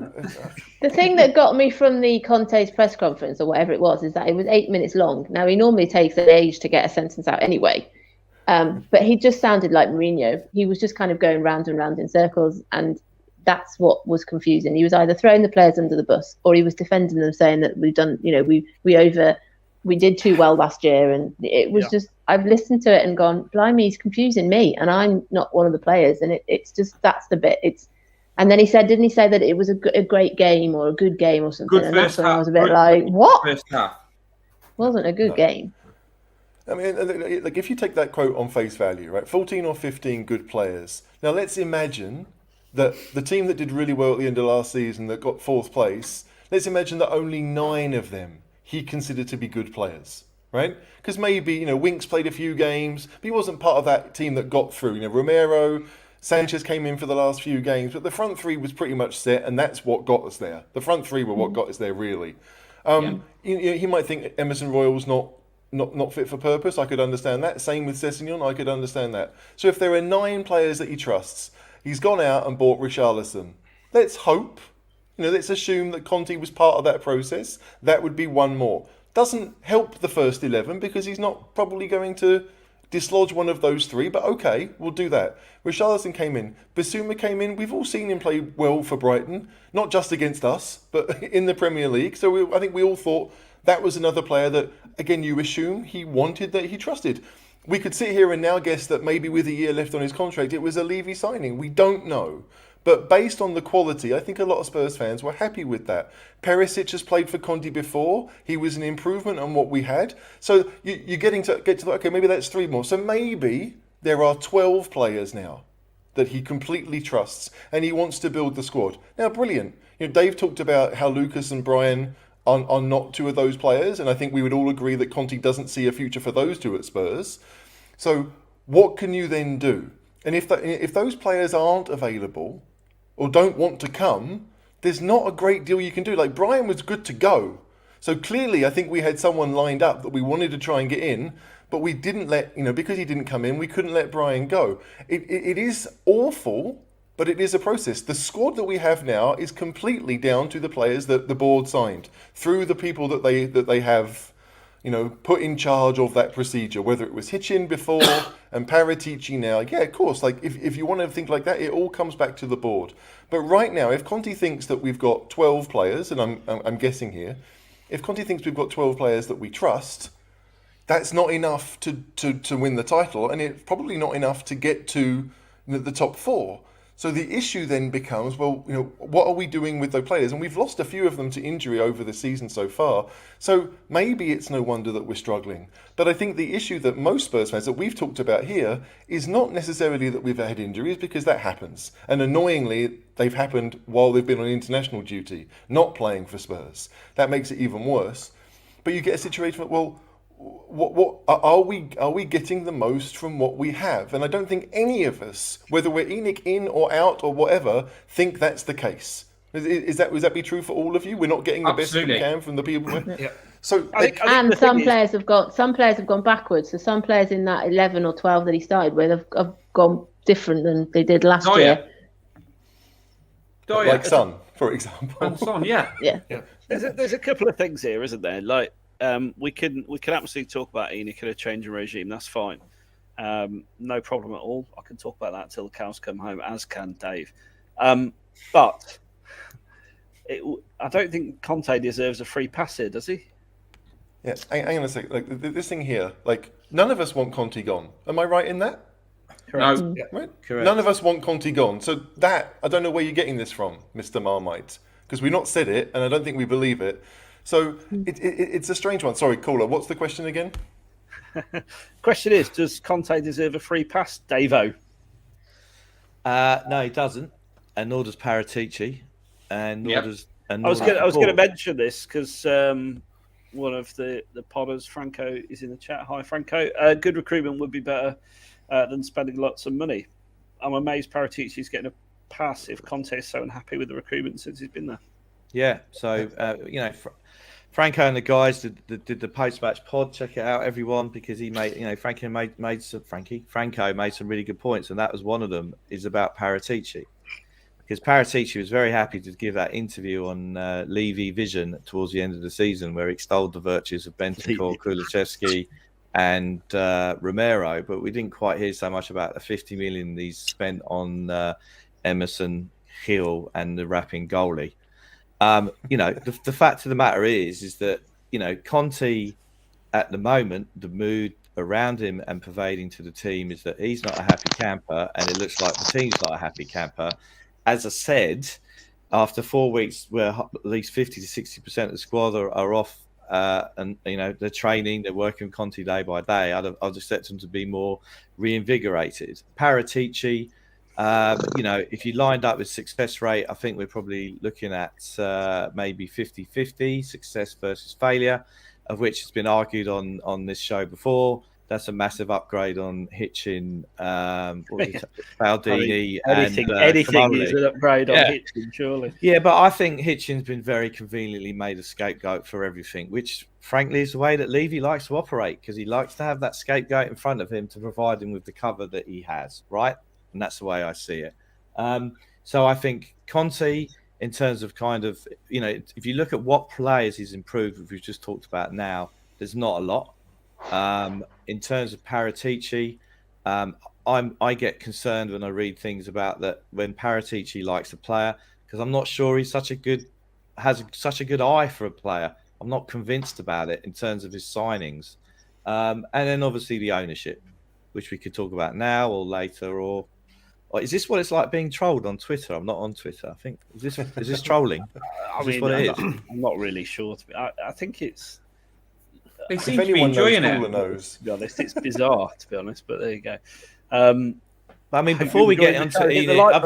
The thing that got me from the Conte's press conference or whatever it was is that it was 8 minutes long. Now, he normally takes an age to get a sentence out anyway. But he just sounded like Mourinho. He was just kind of going round and round in circles, and that's what was confusing. He was either throwing the players under the bus or he was defending them, saying that we've done, we did too well last year. And it was just, I've listened to it and gone, blimey, he's confusing me, and I'm not one of the players. And it's just, that's the bit. And then he said, didn't he say that it was a great game or a good game or something? And that's when I was a bit like, what? First half. Wasn't a good game. I mean, like if you take that quote on face value, right? 14 or 15 good players. Now let's imagine that the team that did really well at the end of last season that got 4th place, let's imagine that only 9 of them he considered to be good players, right? Because maybe, Winks played a few games, but he wasn't part of that team that got through. Romero, Sanchez came in for the last few games, but the front 3 was pretty much set, and that's what got us there. The front 3 were what got us there, really. He might think Emerson Royal's not fit for purpose. I could understand that. Same with Sessegnon. I could understand that. So if there are 9 players that he trusts, he's gone out and bought Richarlison. Let's hope, let's assume that Conte was part of that process. That would be 1 more. Doesn't help the first 11 because he's not probably going to dislodge one of those 3, but okay, we'll do that. Richarlison came in. Bissouma came in. We've all seen him play well for Brighton, not just against us, but in the Premier League. So I think we all thought that was another player that, again, you assume he wanted, that he trusted. We could sit here and now guess that maybe with a year left on his contract, it was a Levy signing. We don't know. But based on the quality, I think a lot of Spurs fans were happy with that. Perisic has played for Conte before. He was an improvement on what we had. So you're getting to get to, okay, maybe that's 3 more. So maybe there are 12 players now that he completely trusts and he wants to build the squad. Now, brilliant. Dave talked about how Lucas and Brian are not 2 of those players, and I think we would all agree that Conte doesn't see a future for those 2 at Spurs. So what can you then do? And if those players aren't available or don't want to come, there's not a great deal you can do. Like, Brian was good to go. So clearly, I think we had someone lined up that we wanted to try and get in, but we didn't let, because he didn't come in, we couldn't let Brian go. It is awful, but it is a process. The squad that we have now is completely down to the players that the board signed, through the people that they have, put in charge of that procedure, whether it was Hitchin before and Paratici now. Yeah, of course, like if you want to think like that, it all comes back to the board. But right now, if Conte thinks that we've got 12 players, and I'm guessing here, if Conte thinks we've got 12 players that we trust, that's not enough to win the title, and it's probably not enough to get to the top 4. So the issue then becomes, well, what are we doing with those players? And we've lost a few of them to injury over the season so far. So maybe it's no wonder that we're struggling. But I think the issue that most Spurs fans that we've talked about here is not necessarily that we've had injuries, because that happens. And annoyingly, they've happened while they've been on international duty, not playing for Spurs. That makes it even worse. But you get a situation where, well, what are we getting the most from what we have? And I don't think any of us, whether we're ENIC in or out or whatever, think that's the case. Would that be true for all of you? We're not getting the Absolutely. best we can from the people. Yeah. So I think And the some thing is- players have gone backwards. So some players in that 11 or 12 that he started with have gone different than they did last year. like Son, for example. And Son, yeah. There's a couple of things here, isn't there? Like, we can absolutely talk about ENIC and a change in regime. That's fine. No problem at all. I can talk about that till the cows come home, as can Dave. But I don't think Conte deserves a free pass here, does he? Yeah, hang on a second. Like this thing here, like none of us want Conte gone. Am I right in that? Correct. No. Right? Correct. None of us want Conte gone. So that, I don't know where you're getting this from, Mr. Marmite, because we've not said it, and I don't think we believe it. So it's a strange one. Sorry, caller, what's the question again? Question is, does Conte deserve a free pass, Davo? No, he doesn't, and nor does Paratici, and nor Yep. does. And I was nor going does to Paul. mention this because one of the podders, Franco, is in the chat. Hi, Franco. Good recruitment would be better than spending lots of money. I'm amazed Paratici's getting a pass if Conte is so unhappy with the recruitment since he's been there. Yeah, so Franco and the guys did the post-match pod. Check it out, everyone, because he made Franco made some really good points, and that was one of them is about Paratici, because Paratici was very happy to give that interview on Levy Vision towards the end of the season, where he extolled the virtues of Bentancur, Kulusevski, and Romero, but we didn't quite hear so much about the 50 million he's spent on Emerson, Hill, and the rapping goalie. The fact of the matter is that Conte at the moment, the mood around him and pervading to the team is that he's not a happy camper, and it looks like the team's not a happy camper. As I said, after 4 weeks where at least 50 to 60% of the squad are off, and they're training, they're working with Conte day by day, I'd expect them to be more reinvigorated. Paratici, if you lined up with success rate, I think we're probably looking at maybe 50-50 success versus failure, of which has been argued on this show before. That's a massive upgrade on Hitchin, Baldini, Anything Kamali. is an upgrade on Hitchin, surely. Yeah, but I think Hitchin's been very conveniently made a scapegoat for everything, which frankly is the way that Levy likes to operate, because he likes to have that scapegoat in front of him to provide him with the cover that he has, right? And that's the way I see it. So I think Conte, in terms of if you look at what players he's improved, which we've just talked about now, there's not a lot. In terms of Paratici, I get concerned when I read things about that when Paratici likes a player, because I'm not sure he's has such a good eye for a player. I'm not convinced about it in terms of his signings. And then obviously the ownership, which we could talk about now or later, or Or is this what it's like being trolled on Twitter? I'm not on Twitter. I think is this trolling? I mean, what it is? I'm not really sure. I think it's. They If seem to be anyone knows, enjoying Paula it. knows. To be honest, it's bizarre. To be honest, but there you go. I mean, Hope before you we get enjoyed onto the show. Hit the ENIC, like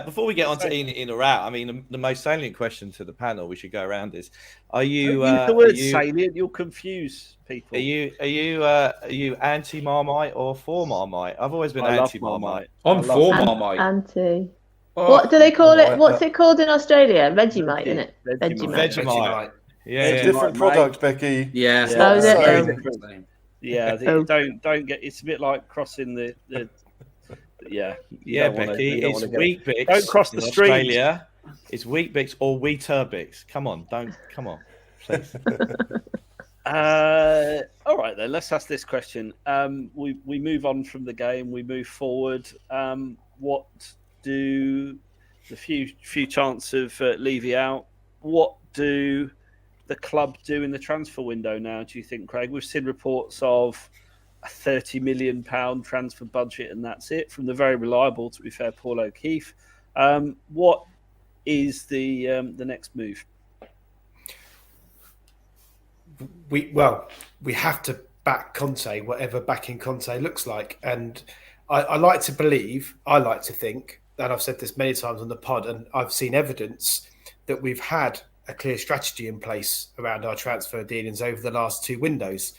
before we get onto ENIC in or out, I mean, the most salient question to the panel we should go around is: Are you? Use the word salient. You'll confuse people. Are you anti Marmite or for Marmite? I've always been I love anti Marmite. I'm for Marmite. Anti. Oh, What do they call no, it? What's it called in Australia? Vegemite, isn't it? Vegemite. Vegemite. Yeah, It's a different product, Becky. yeah, it's Yeah. not Oh, the is it? same. Yeah, Oh. don't get. It's a bit like crossing the yeah. Yeah, Becky. It's Wheat Bix. Don't cross the in street. Australia. It's Wheat Bix or Weetabix. Come on, please. All right then. Let's ask this question. We move on from the game. We move forward. What do the few chance of Levy out? What do the club do in the transfer window now? Do you think, Craig? We've seen reports of a £30 million transfer budget, and that's it from the very reliable, to be fair, Paul O'Keefe. What is the next move? We have to back Conte, whatever backing Conte looks like. And I like to think, and I've said this many times on the pod, and I've seen evidence that we've had a clear strategy in place around our transfer dealings over the last two windows.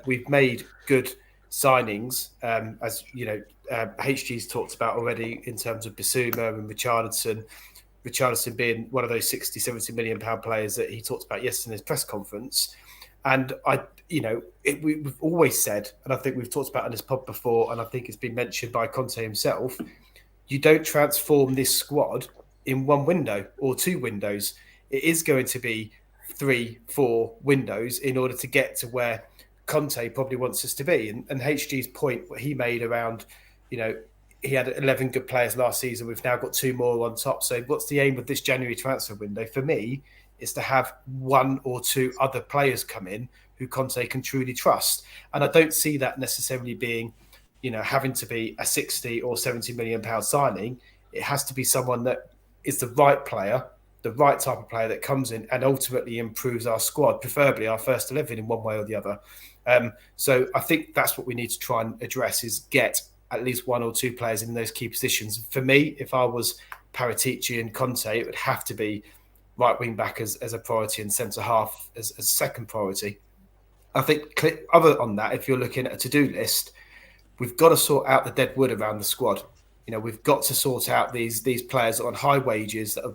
We've made good signings, as you know, HG's talked about already in terms of Bissouma and Richarlison being one of those 60, 70 million pound players that he talked about yesterday in his press conference. And we've always said, and I think we've talked about on this pod before, and I think it's been mentioned by Conte himself, you don't transform this squad in one window or two windows. It is going to be 3-4 windows in order to get to where Conte probably wants us to be. And HG's point, what he made around, he had 11 good players last season. We've now got 2 more on top. So what's the aim of this January transfer window? For me, is to have 1 or 2 other players come in who Conte can truly trust. And I don't see that necessarily being, having to be a 60 or 70 million pound signing. It has to be someone that is the right player, the right type of player that comes in and ultimately improves our squad, preferably our first 11 in one way or the other. So I think that's what we need to try and address, is get at least 1 or 2 players in those key positions. For me, if I was Paratici and Conte, it would have to be right wing back as a priority and centre half as a second priority. I think other on that, if you're looking at a to-do list, we've got to sort out the dead wood around the squad. We've got to sort out these players on high wages that are,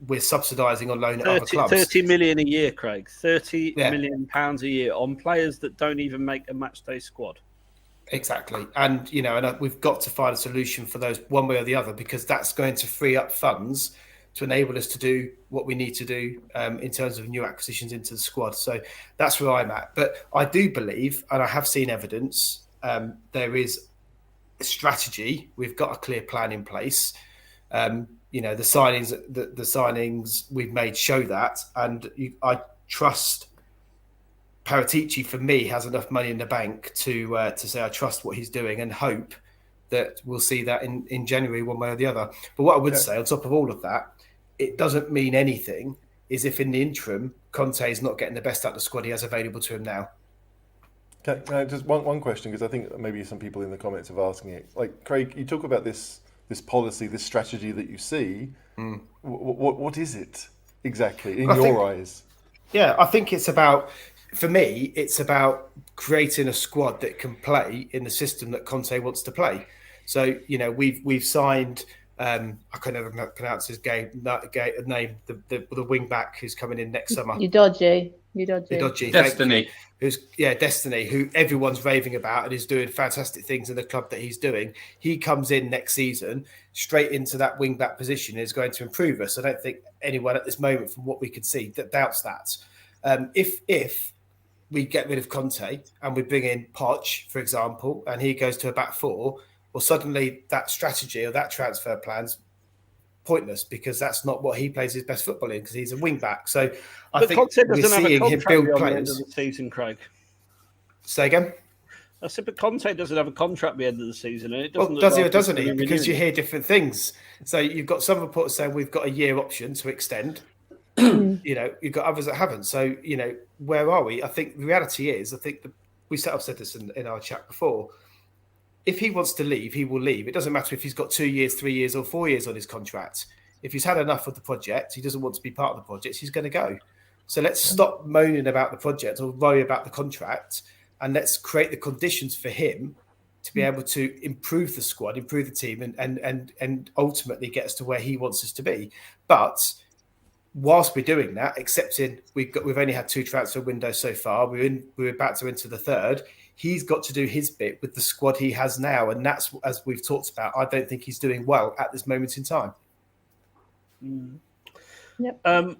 we're subsidising on loan at other clubs. 30 million a year, Craig. 30 million pounds a year on players that don't even make a match day squad. Exactly. And, we've got to find a solution for those one way or the other, because that's going to free up funds to enable us to do what we need to do in terms of new acquisitions into the squad. So that's where I'm at. But I do believe, and I have seen evidence, there is a strategy. We've got a clear plan in place. The signings we've made show that. And I trust Paratici, for me, has enough money in the bank to say I trust what he's doing, and hope that we'll see that in January one way or the other. But what I would say on top of all of that, it doesn't mean anything is if in the interim Conte is not getting the best out of the squad he has available to him now. Can I just one question, because I think maybe some people in the comments are asking it. Like, Craig, you talk about this policy, this strategy that you see. What is it exactly in your eyes? Yeah, I think it's about, for me, it's about creating a squad that can play in the system that Conte wants to play. So, we've signed, I can never pronounce his name, the wing back who's coming in next summer. Udogie. Destiny. Destiny, who everyone's raving about and is doing fantastic things in the club that he's doing. He comes in next season straight into that wing back position and is going to improve us. I don't think anyone at this moment, from what we can see, that doubts that. If we get rid of Conte and we bring in Poch, for example, and he goes to a back 4, well, suddenly that strategy or that transfer plan's pointless, because that's not what he plays his best football in, because he's a wing back. So I think we're seeing him build players. Season, Craig. Say again? I said, but Conte doesn't have a contract at the end of the season, and it doesn't. Well, does he or like doesn't he? he's gonna Because you renew it. hear different things. So you've got some reports saying we've got a year option to extend. You've got others that haven't. So, where are we? I think the reality is, I've said this in our chat before. If he wants to leave, he will leave. It doesn't matter if he's got 2 years, 3 years, or 4 years on his contract. If he's had enough of the project, he doesn't want to be part of the project, he's going to go. So let's stop moaning about the project or worry about the contract, and let's create the conditions for him to be able to improve the squad, improve the team, and ultimately get us to where he wants us to be. But whilst we're doing that, accepting we've only had 2 transfer windows so far, we're about to enter the third. He's got to do his bit with the squad he has now, and that's, as we've talked about, I don't think he's doing well at this moment in time. Yep.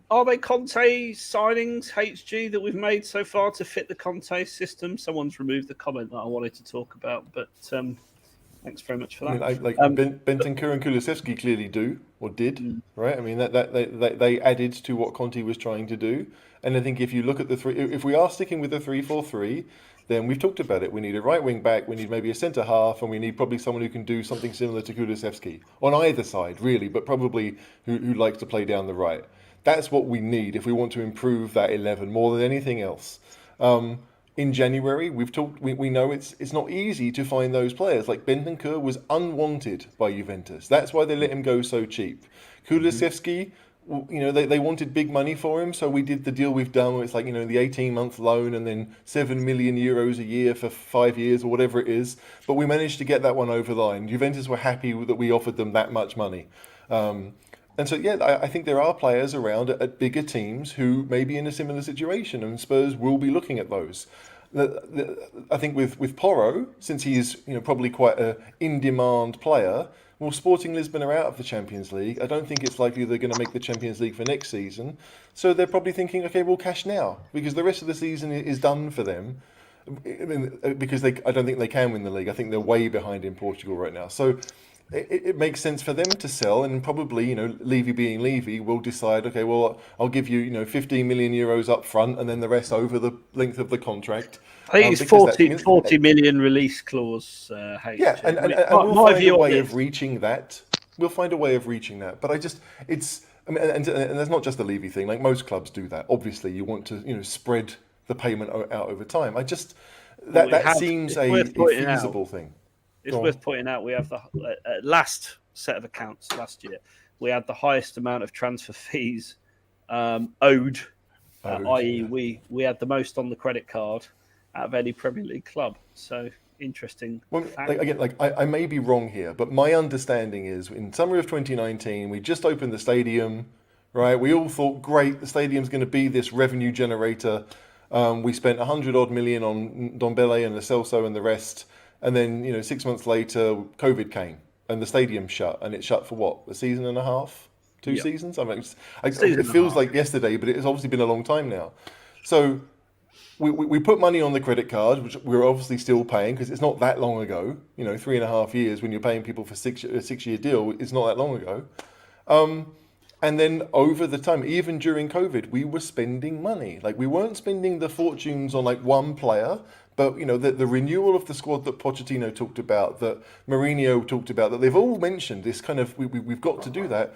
Are they Conte signings, HG, that we've made so far to fit the Conte system? Someone's removed the comment that I wanted to talk about, but thanks very much for that. Bentancur and Kulusevski clearly do or did, right? I mean, that they added to what Conte was trying to do. And I think if you look at the three, if we are sticking with the 3-4-3, then we've talked about it. We need a right wing back, we need maybe a centre half, and we need probably someone who can do something similar to Kulusevski on either side, really, but probably who likes to play down the right. That's what we need if we want to improve that 11 more than anything else. In January, we know it's not easy to find those players. Like Bentancur was unwanted by Juventus. That's why they let him go so cheap. Kulusevski, they wanted big money for him, so we did the deal we've done where it's like, the 18-month loan and then 7 million euros a year for 5 years or whatever it is. But we managed to get that one over the line. Juventus were happy that we offered them that much money. And so, I think there are players around at bigger teams who may be in a similar situation, and Spurs will be looking at those. I think with Porro, since he's probably quite an in-demand player, well, Sporting Lisbon are out of the Champions League. I don't think it's likely they're going to make the Champions League for next season. So they're probably thinking, okay, we'll cash now, because the rest of the season is done for them. Because I don't think they can win the league. I think they're way behind in Portugal right now. So it makes sense for them to sell, and probably, Levy being Levy, will decide, okay, well, I'll give you, 15 million euros up front, and then the rest over the length of the contract. I think it's 40 million release clause. Yeah, and we'll find a way of reaching that. We'll find a way of reaching that. But and that's not just a Levy thing. Like most clubs do that. Obviously, you want to, spread the payment out over time. That seems a feasible thing. It's worth pointing out we have the last set of accounts last year. We had the highest amount of transfer fees owed, i.e., we had the most on the credit card out of any Premier League club. So interesting. Well, I may be wrong here, but my understanding is in summer of 2019, we just opened the stadium, right? We all thought, great, the stadium's going to be this revenue generator. We spent 100 odd million on Ndombele and Lo Celso and the rest. And then, 6 months later, COVID came and the stadium shut. And it shut for what? A season and a half? 2 seasons? It feels like yesterday, but it's obviously been a long time now. So we put money on the credit card, which we're obviously still paying because it's not that long ago. 3.5 years when you're paying people for a 6-year deal, it's not that long ago. And then over the time, even during COVID, we were spending money. Like we weren't spending the fortunes on like one player, but the renewal of the squad that Pochettino talked about, that Mourinho talked about, that they've all mentioned. This kind of we've got to do that.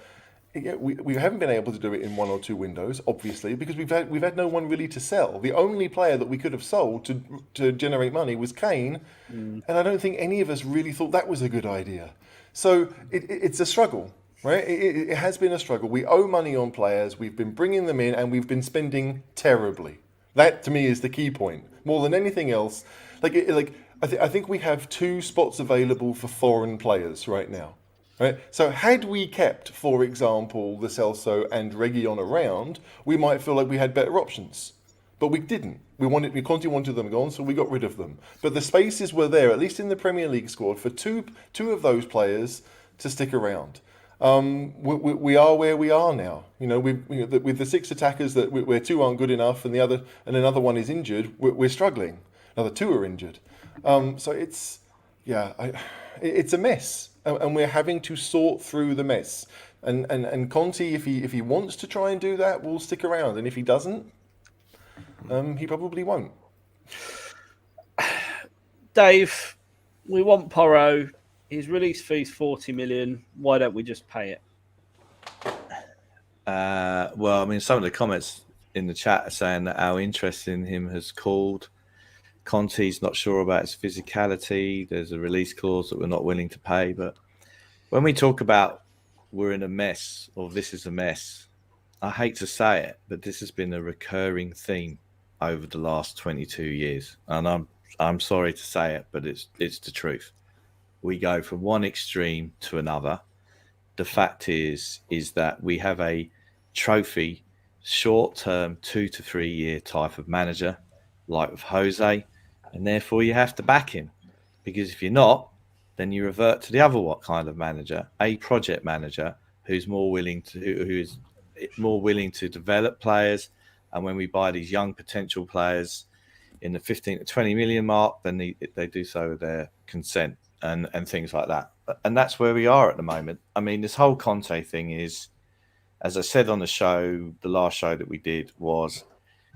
We haven't been able to do it in 1 or 2 windows, obviously, because we've had no one really to sell. The only player that we could have sold to generate money was Kane, and I don't think any of us really thought that was a good idea. So it's a struggle. Right, it has been a struggle. We owe money on players. We've been bringing them in, and we've been spending terribly. That to me is the key point. More than anything else, I think we have 2 spots available for foreign players right now. Right. So had we kept, for example, Lo Celso and Reguilon around, we might feel like we had better options. But we didn't. Conte wanted them gone, so we got rid of them. But the spaces were there, at least in the Premier League squad, for two of those players to stick around. We are where we are now. With the 6 attackers where 2 aren't good enough and another one is injured, we're struggling. Now the 2 are injured. So it's a mess, and we're having to sort through the mess. And Conte, if he wants to try and do that, will stick around, and if he doesn't, he probably won't. Dave, we want Porro. His release fee's 40 million. Why don't we just pay it? Well, I mean, some of the comments in the chat are saying that our interest in him has cooled. Conte's not sure about his physicality. There's a release clause that we're not willing to pay. But when we talk about we're in a mess or this is a mess, I hate to say it, but this has been a recurring theme over the last 22 years. And I'm sorry to say it, but it's the truth. We go from one extreme to another. The fact is that we have a trophy, short-term, 2 to 3 year type of manager, like with Jose, and therefore you have to back him. Because if you're not, then you revert to the other kind of manager, a project manager who is more willing to develop players. And when we buy these young potential players in the 15 to 20 million mark, then they do so with their consent and things like that. And that's where we are at the moment. I mean, this whole Conte thing is, as I said on the show, the last show that we did was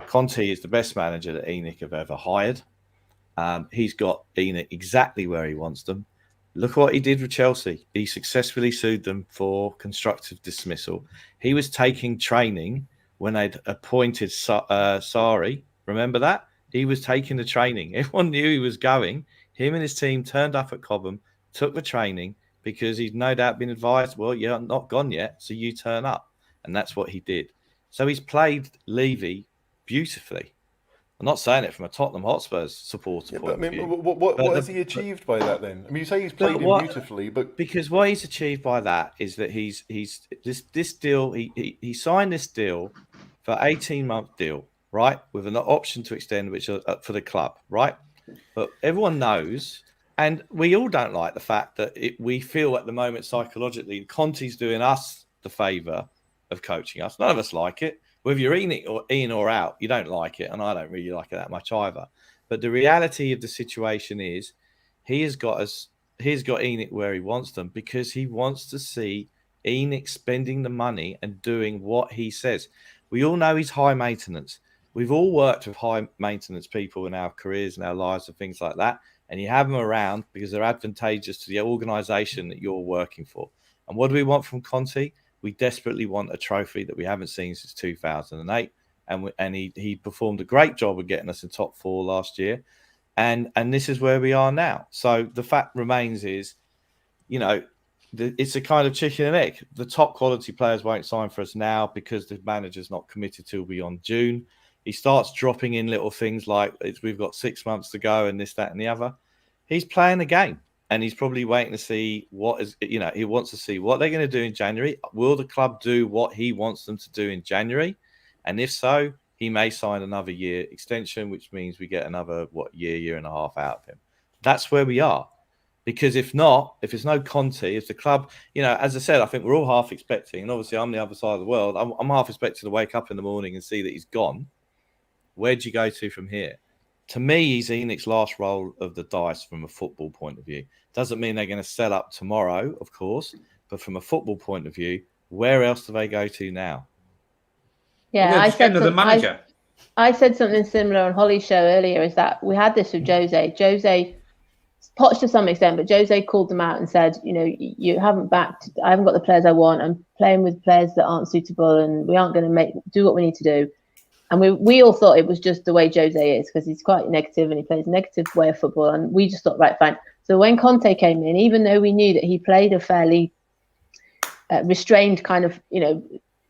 Conte is the best manager that ENIC have ever hired. He's got ENIC exactly where he wants them. Look what he did with Chelsea. He successfully sued them for constructive dismissal. He was taking training when they'd appointed Sarri. Remember that? He was taking the training. Everyone knew he was going. Him and his team turned up at Cobham, took the training because he'd no doubt been advised, well, you're not gone yet, so you turn up. And that's what he did. So he's played Levy beautifully. I'm not saying it from a Tottenham Hotspurs supporter point of view. What has he achieved by that then? I mean, you say he's played him beautifully, but because what he's achieved by that is that he's this deal. He signed this deal for 18-month deal, right, with an option to extend, which are for the club, right. But everyone knows, and we all don't like the fact that we feel at the moment psychologically Conte's doing us the favour of coaching us. None of us like it. Whether you're in or out, you don't like it, and I don't really like it that much either. But the reality of the situation is, he's got ENIC where he wants them because he wants to see ENIC spending the money and doing what he says. We all know he's high maintenance. We've all worked with high maintenance people in our careers and our lives and things like that, and you have them around because they're advantageous to the organisation that you're working for. And what do we want from Conte? We desperately want a trophy that we haven't seen since 2008. And he performed a great job of getting us in top 4 last year. And this is where we are now. So the fact remains is, it's a kind of chicken and egg. The top quality players won't sign for us now because the manager's not committed till beyond June. He starts dropping in little things like we've got 6 months to go and this, that, and the other. He's playing the game. And he's probably waiting to see he wants to see what they're going to do in January. Will the club do what he wants them to do in January? And if so, he may sign another year extension, which means we get another, year and a half out of him. That's where we are. Because if not, if it's no Conte, if the club, as I said, I think we're all half expecting, and obviously I'm the other side of the world, I'm half expecting to wake up in the morning and see that he's gone. Where do you go to from here? To me, he's ENIC's last roll of the dice from a football point of view. Doesn't mean they're going to sell up tomorrow, of course, but from a football point of view, where else do they go to now? Yeah, I said another manager. I said something similar on Holly's show earlier. Is that we had this with Jose. Jose, Poch to some extent, but Jose called them out and said, you haven't backed. I haven't got the players I want. I'm playing with players that aren't suitable, and we aren't going to do what we need to do. And we all thought it was just the way Jose is because he's quite negative and he plays a negative way of football. And we just thought, right, fine. So when Conte came in, even though we knew that he played a fairly restrained kind of,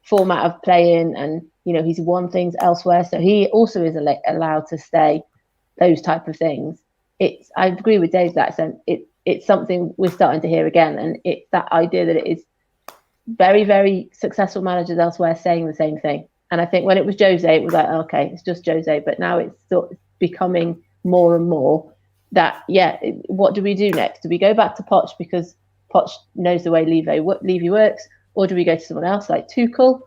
format of playing and, he's won things elsewhere. So he also is allowed to stay those type of things. I agree with Dave that sense. It's something we're starting to hear again. And it's that idea that it is very, very successful managers elsewhere saying the same thing. And I think when it was Jose, it was like, okay, it's just Jose. But now it's sort of becoming more and more that, what do we do next? Do we go back to Poch because Poch knows the way Levy works? Or do we go to someone else like Tuchel?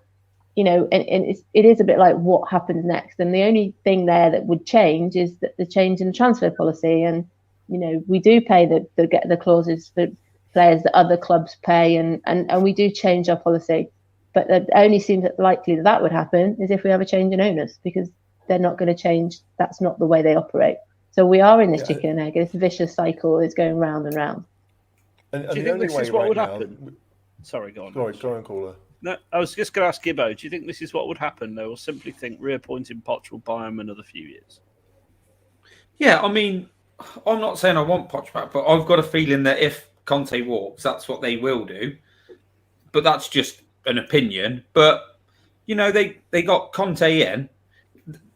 And it is a bit like what happens next. And the only thing there that would change is that the change in the transfer policy. And, we do pay the clauses for players that other clubs pay and we do change our policy. But it only seems likely that would happen is if we have a change in owners because they're not going to change. That's not the way they operate. So we are in this Yeah. chicken and egg. This vicious cycle is going round and round. And Do you the think only this way is what right would now, happen? Sorry, go on. Sorry, go on, caller. No, I was just going to ask Gibbo, do you think this is what would happen? They will simply think reappointing Poch will buy him another few years. Yeah, I mean, I'm not saying I want Poch back, but I've got a feeling that if Conte walks, that's what they will do. But that's just an opinion. But, you know, they got Conte in.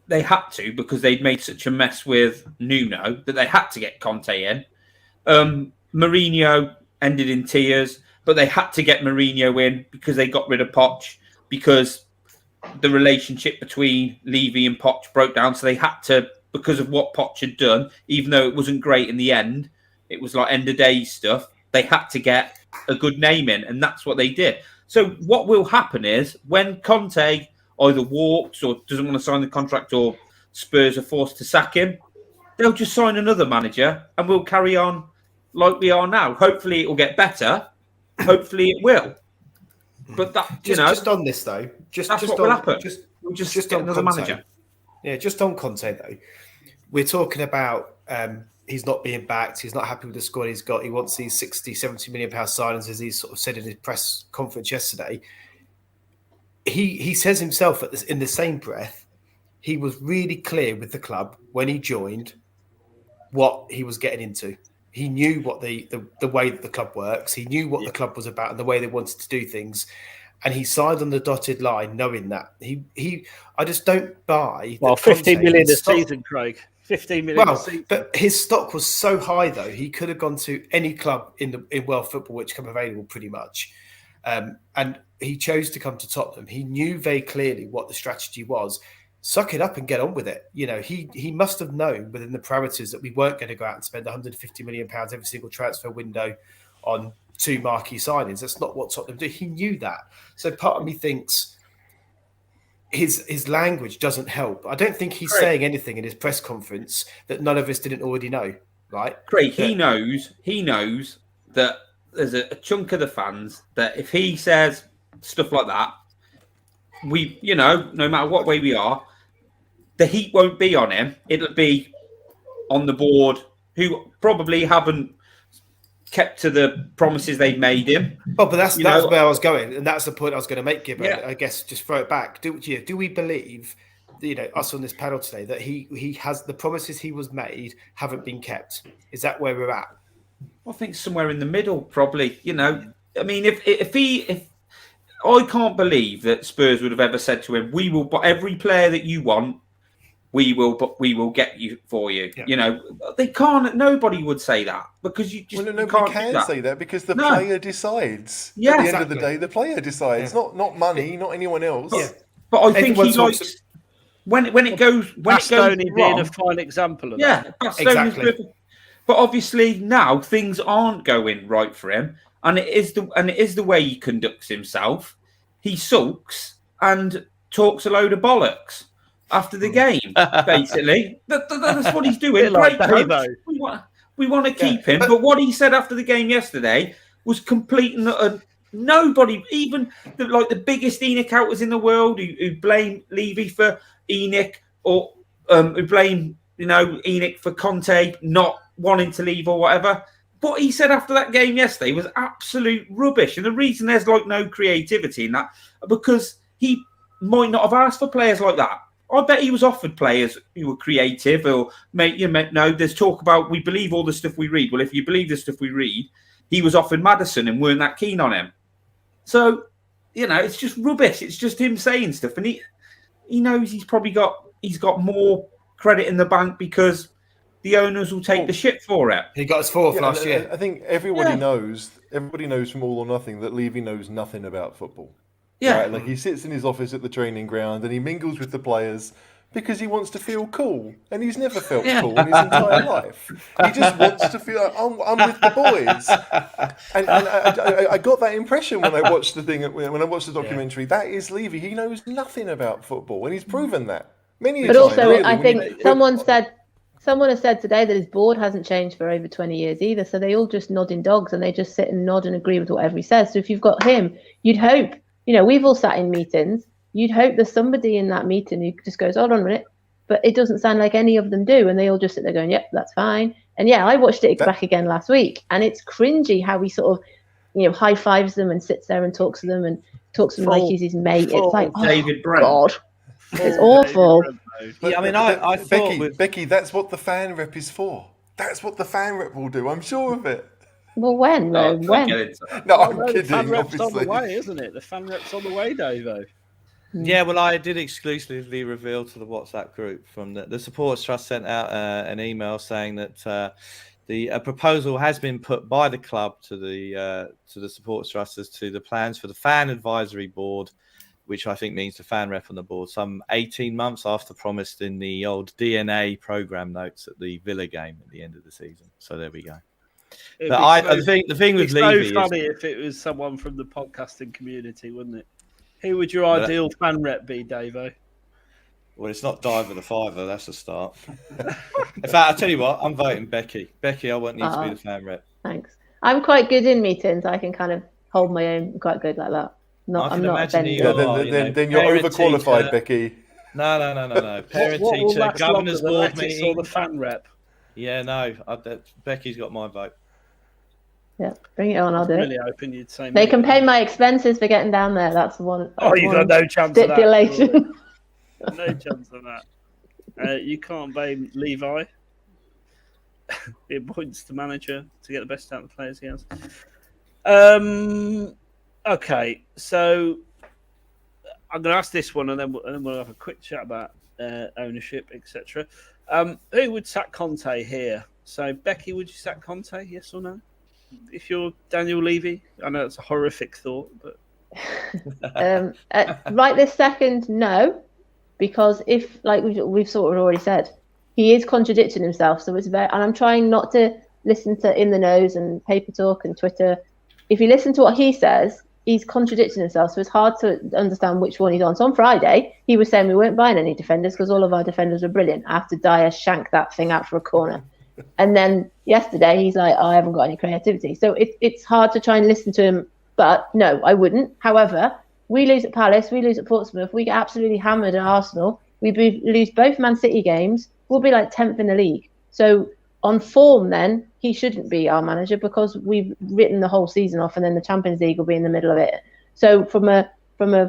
They had to, because they'd made such a mess with Nuno, that they had to get Conte in. Mourinho ended in tears, but they had to get Mourinho in because they got rid of Poch, because the relationship between Levy and Poch broke down. So they had to, because of what Poch had done, even though it wasn't great in the end, it was like end of days stuff, they had to get a good name in, and that's what they did. So what will happen is when Conte either walks or doesn't want to sign the contract, or Spurs are forced to sack him, they'll just sign another manager and we'll carry on like we are now. Hopefully it will get better. Hopefully it will. But that, just on this though, that's just what on, will happen. We'll just get on another Conte. manager. Yeah, just on Conte though, we're talking about he's not being backed. He's not happy with the squad he's got. He wants these 60, 70 million pound signings, as he sort of said in his press conference yesterday. He says himself in the same breath, he was really clear with the club when he joined what he was getting into. He knew what the way that the club works. He knew what the club was about and the way they wanted to do things. And he signed on the dotted line knowing that. I just don't buy. Well, 15 million a season, Craig. 15 million a season. But his stock was so high, though, he could have gone to any club in world football which come available pretty much. And he chose to come to Tottenham. He knew very clearly what the strategy was. Suck it up and get on with it. You know, he must have known within the parameters that we weren't going to go out and spend 150 million pounds every single transfer window on 2 marquee signings. That's not what Tottenham do. He knew that. So part of me thinks his language doesn't help. I don't think he's saying anything in his press conference that none of us didn't already know, right? Craig, he knows that there's a chunk of the fans that if he says stuff like that, we, no matter what way we are, the heat won't be on him. It'll be on the board who probably haven't kept to the promises they've made him. Oh, but that's where I was going, and that's the point I was going to make, Gibbo. Yeah. I guess just throw it back. Do we believe, us on this panel today, that he has the promises he was made haven't been kept? Is that where we're at? I think somewhere in the middle, probably. I mean, if I can't believe that Spurs would have ever said to him, "We will buy every player that you want. We will get you for you." Yeah. They can't. Nobody would say that because you just nobody can say that because the player decides. Yeah, at the end of the day, the player decides, not money, not anyone else. Yeah. But I think he likes when it goes Bastoni being wrong, a fine example of that. Yeah, exactly. But obviously now things aren't going right for him, and it is the way he conducts himself. He sulks and talks a load of bollocks after the game, basically. That's what he's doing. Great coach. We want to keep him. But what he said after the game yesterday was complete and utter. Nobody, even the biggest ENIC outers in the world, who blame Levy for ENIC, or who blame ENIC for Conte not wanting to leave or whatever. What he said after that game yesterday was absolute rubbish. And the reason there's no creativity in that, because he might not have asked for players like that. I bet he was offered players who were creative, or there's talk about we believe all the stuff we read. Well, if you believe the stuff we read, he was offered Maddison and weren't that keen on him. So, it's just rubbish. It's just him saying stuff, and he knows he's got more credit in the bank because the owners will take the shit for it. He got his fourth last year. I think everybody knows from All or Nothing that Levy knows nothing about football. Yeah. Right? Like he sits in his office at the training ground and he mingles with the players because he wants to feel cool. And he's never felt cool in his entire life. He just wants to feel like, I'm with the boys. And I got that impression when I watched the documentary. Yeah. That is Levy. He knows nothing about football, and he's proven that many times. But also, really, I think someone has said today that his board hasn't changed for over 20 years either. So they all just nodding dogs, and they just sit and nod and agree with whatever he says. So if you've got him, you'd hope, we've all sat in meetings. You'd hope there's somebody in that meeting who just goes, hold on a minute, but it doesn't sound like any of them do, and they all just sit there going, "Yep, that's fine." And yeah, I watched it back again last week, and it's cringy how he sort of, high fives them and sits there and talks to them like he's his mate. It's like, David Brent. God, it's awful. Yeah, I mean, I thought Becky, that's what the fan rep is for. That's what the fan rep will do. I'm sure of it. Well, when? No, When? No, I'm The kidding. fan rep's on Obviously, the way, isn't it? The fan rep's on the way, Davo. Yeah, well, I did exclusively reveal to the WhatsApp group from the Supporters Trust sent out an email saying that the proposal has been put by the club to the Supporters Trust as to the plans for the fan advisory board, which I think means the fan rep on the board, some 18 months after promised in the old DNA program notes at the Villa game at the end of the season. So there we go. But the thing with Levy is so funny if it was someone from the podcasting community, wouldn't it? Who would your ideal fan rep be, Davo? Well, it's not Diver the Fiver. That's a start. In fact, I'll tell you what. I'm voting Becky. Becky, I want you to be the fan rep. Thanks. I'm quite good in meetings. I can kind of hold my own. I'm quite good like that. I'm not offended. Then you're overqualified, Becky. No. Parent what teacher, governors board or meeting. the fan rep? Yeah, no. Becky's got my vote. Yeah, bring it on. I'll do it. Really hoping you'd say they can pay my expenses for getting down there. That's the one. You got no chance stipulation. of that. No chance of that. You can't blame Levi. He appoints the manager to get the best out of the players he has. Okay, so I'm going to ask this one, and then we'll have a quick chat about ownership, etc. Who would sack Conte here? So, Becky, would you sack Conte? Yes or no? If you're Daniel Levy, I know it's a horrific thought, but right this second, no, because if, like we've sort of already said, he is contradicting himself. So it's and I'm trying not to listen to In the Nose and Paper Talk and Twitter. If you listen to what he says, he's contradicting himself. So it's hard to understand which one he's on. So on Friday, he was saying we weren't buying any defenders because all of our defenders were brilliant after Dyer shanked that thing out for a corner. And then yesterday, he's like, I haven't got any creativity. So it's hard to try and listen to him. But no, I wouldn't. However, we lose at Palace, we lose at Portsmouth, we get absolutely hammered at Arsenal. We lose both Man City games. We'll be like 10th in the league. So on form, then, he shouldn't be our manager because we've written the whole season off and then the Champions League will be in the middle of it. So from a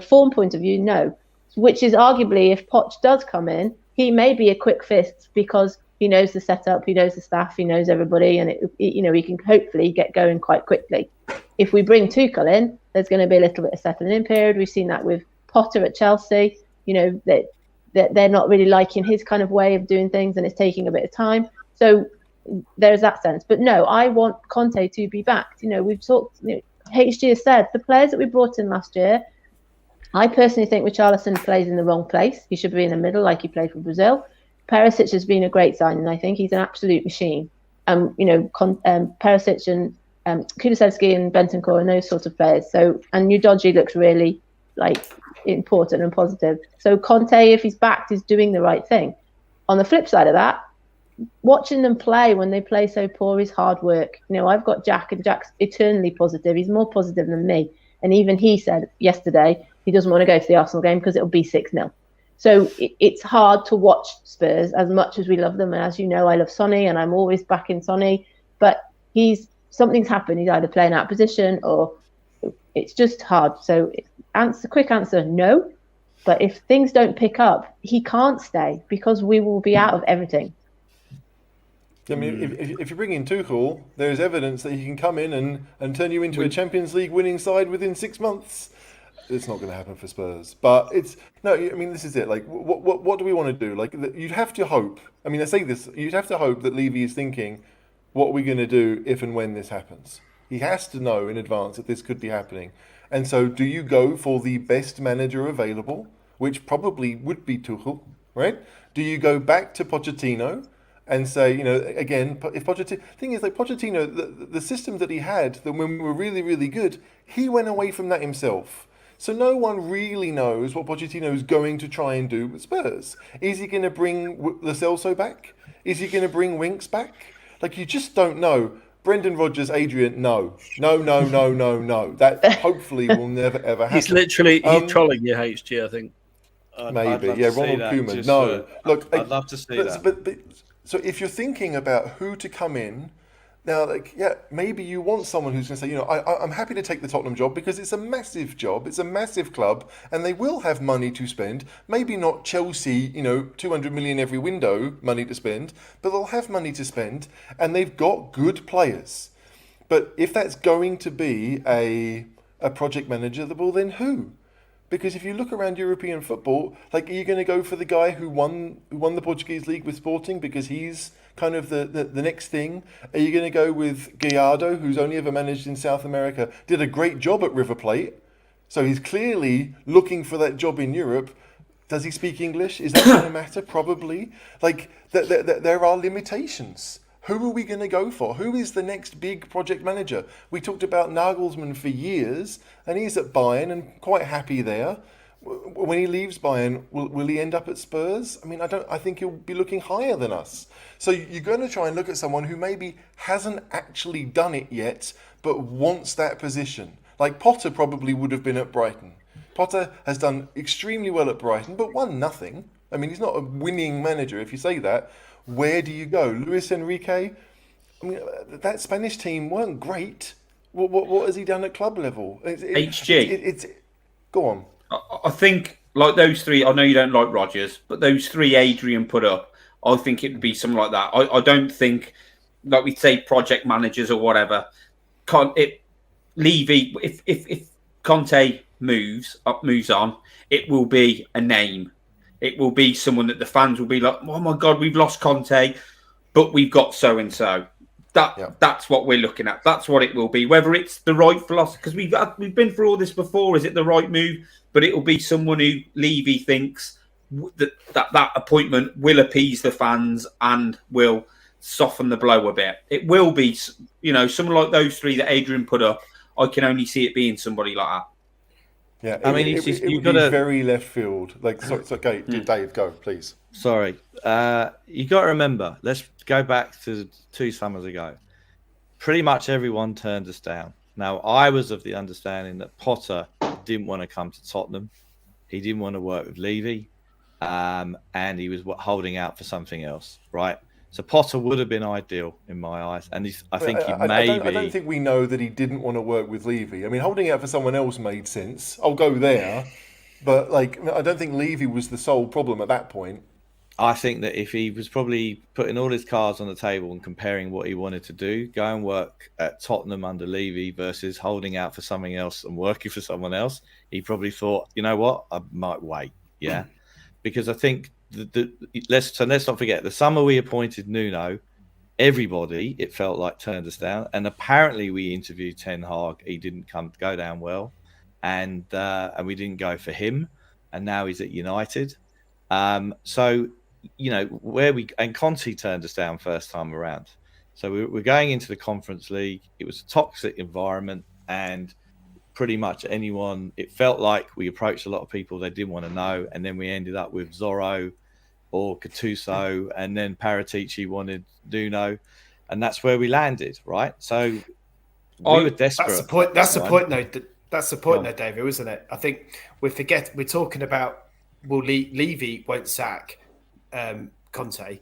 form point of view, no. Which is arguably, if Poch does come in, he may be a quick fix because he knows the setup, he knows the staff, he knows everybody, and he can hopefully get going quite quickly. If we bring Tuchel in, there's going to be a little bit of settling in period. We've seen that with Potter at Chelsea. That they're not really liking his kind of way of doing things, and it's taking a bit of time. So there's that sense. But no, I want Conte to be backed. We've talked. HG has said the players that we brought in last year. I personally think Richarlison plays in the wrong place. He should be in the middle, like he played for Brazil. Perisic has been a great signing. I think he's an absolute machine. Perisic and Kulusevski and Bentancur and those sorts of players. So, and Udogie looks really important and positive. So Conte, if he's backed, is doing the right thing. On the flip side of that, watching them play when they play so poor is hard work. I've got Jack, and Jack's eternally positive. He's more positive than me. And even he said yesterday he doesn't want to go to the Arsenal game because it'll be 6-0. So it's hard to watch Spurs as much as we love them. And as you know, I love Sonny and I'm always backing Sonny. But something's happened. He's either playing out of position or it's just hard. So quick answer, no. But if things don't pick up, he can't stay because we will be out of everything. I mean, if you bring in Tuchel, there is evidence that he can come in and turn you into a Champions League winning side within 6 months. It's not going to happen for Spurs, but this is it. What do we want to do? You'd have to hope. I mean, I say this. You'd have to hope that Levy is thinking, what are we going to do if and when this happens? He has to know in advance that this could be happening. And so, do you go for the best manager available, which probably would be Tuchel, right? Do you go back to Pochettino and say, again, if Pochettino, thing is, Pochettino, the system that he had, that when we were really, really good, he went away from that himself. So no one really knows what Pochettino is going to try and do with Spurs. Is he going to bring Lo Celso back? Is he going to bring Winks back? You just don't know. Brendan Rodgers, Adrian, no. That hopefully will never, ever happen. He's trolling you, HG, I think. Maybe, love yeah, to see Ronald that, Koeman. just No, for- look, I'd love to see that. But so if you're thinking about who to come in now, like, yeah, maybe you want someone who's going to say, you know, I'm happy to take the Tottenham job because it's a massive job, it's a massive club, and they will have money to spend. Maybe not Chelsea, you know, 200 million every window money to spend, but they'll have money to spend, and they've got good players. But if that's going to be a project manager, well, then who? Because if you look around European football, like, are you going to go for the guy who won the Portuguese league with Sporting because he's kind of the next thing? Are you going to go with Gallardo, who's only ever managed in South America, did a great job at River Plate, so he's clearly looking for that job in Europe? Does he speak English? Is that going to matter? Probably. Like, there are limitations. Who are we going to go for? Who is the next big project manager? We talked about Nagelsmann for years, and he's at Bayern and quite happy there. When he leaves Bayern, will he end up at Spurs? I mean, I think he'll be looking higher than us. So you're going to try and look at someone who maybe hasn't actually done it yet, but wants that position. Like Potter probably would have been at Brighton. Potter has done extremely well at Brighton, but won nothing. I mean, he's not a winning manager, if you say that. Where do you go? Luis Enrique? I mean, that Spanish team weren't great. What has he done at club level? HG. Go on. I think, like those three, I know you don't like Rodgers, but those three Adrian put up, I think it would be something like that. I don't think, like we say, project managers or whatever. Levy, if Conte moves on, it will be a name. It will be someone that the fans will be like, oh my God, we've lost Conte, but we've got so-and-so. That's what we're looking at. That's what it will be. Whether it's the right philosophy, because we've been through all this before. Is it the right move? But it will be someone who Levy thinks that appointment will appease the fans and will soften the blow a bit. It will be, you know, someone like those three that Adrian put up. I can only see it being somebody like that. Yeah, I mean, it would be very left field. Like, so okay, Dave, go, please. Sorry. You got to remember, let's go back to 2 summers ago. Pretty much everyone turned us down. Now, I was of the understanding that Potter didn't want to come to Tottenham. He didn't want to work with Levy. And he was holding out for something else, right? So Potter would have been ideal in my eyes. And I think I don't think we know that he didn't want to work with Levy. I mean, holding out for someone else made sense. I'll go there. But, like, I don't think Levy was the sole problem at that point. I think that if he was probably putting all his cards on the table and comparing what he wanted to do, go and work at Tottenham under Levy versus holding out for something else and working for someone else, he probably thought, you know what, I might wait. Yeah. Because I think, let's not forget, the summer we appointed Nuno, everybody, it felt like, turned us down. And apparently we interviewed Ten Hag. He didn't go down well. And we didn't go for him. And now he's at United. So, you know, and Conte turned us down first time around. So we're going into the Conference League. It was a toxic environment, and pretty much anyone, it felt like we approached a lot of people they didn't want to know, and then we ended up with Zorro or Gattuso, and then Paratici wanted Nuno, and that's where we landed, right? So we were desperate. That's the point. That's the point, though. That's the point, though, David, isn't it? I think we're talking about, well, Levy won't sack Conte,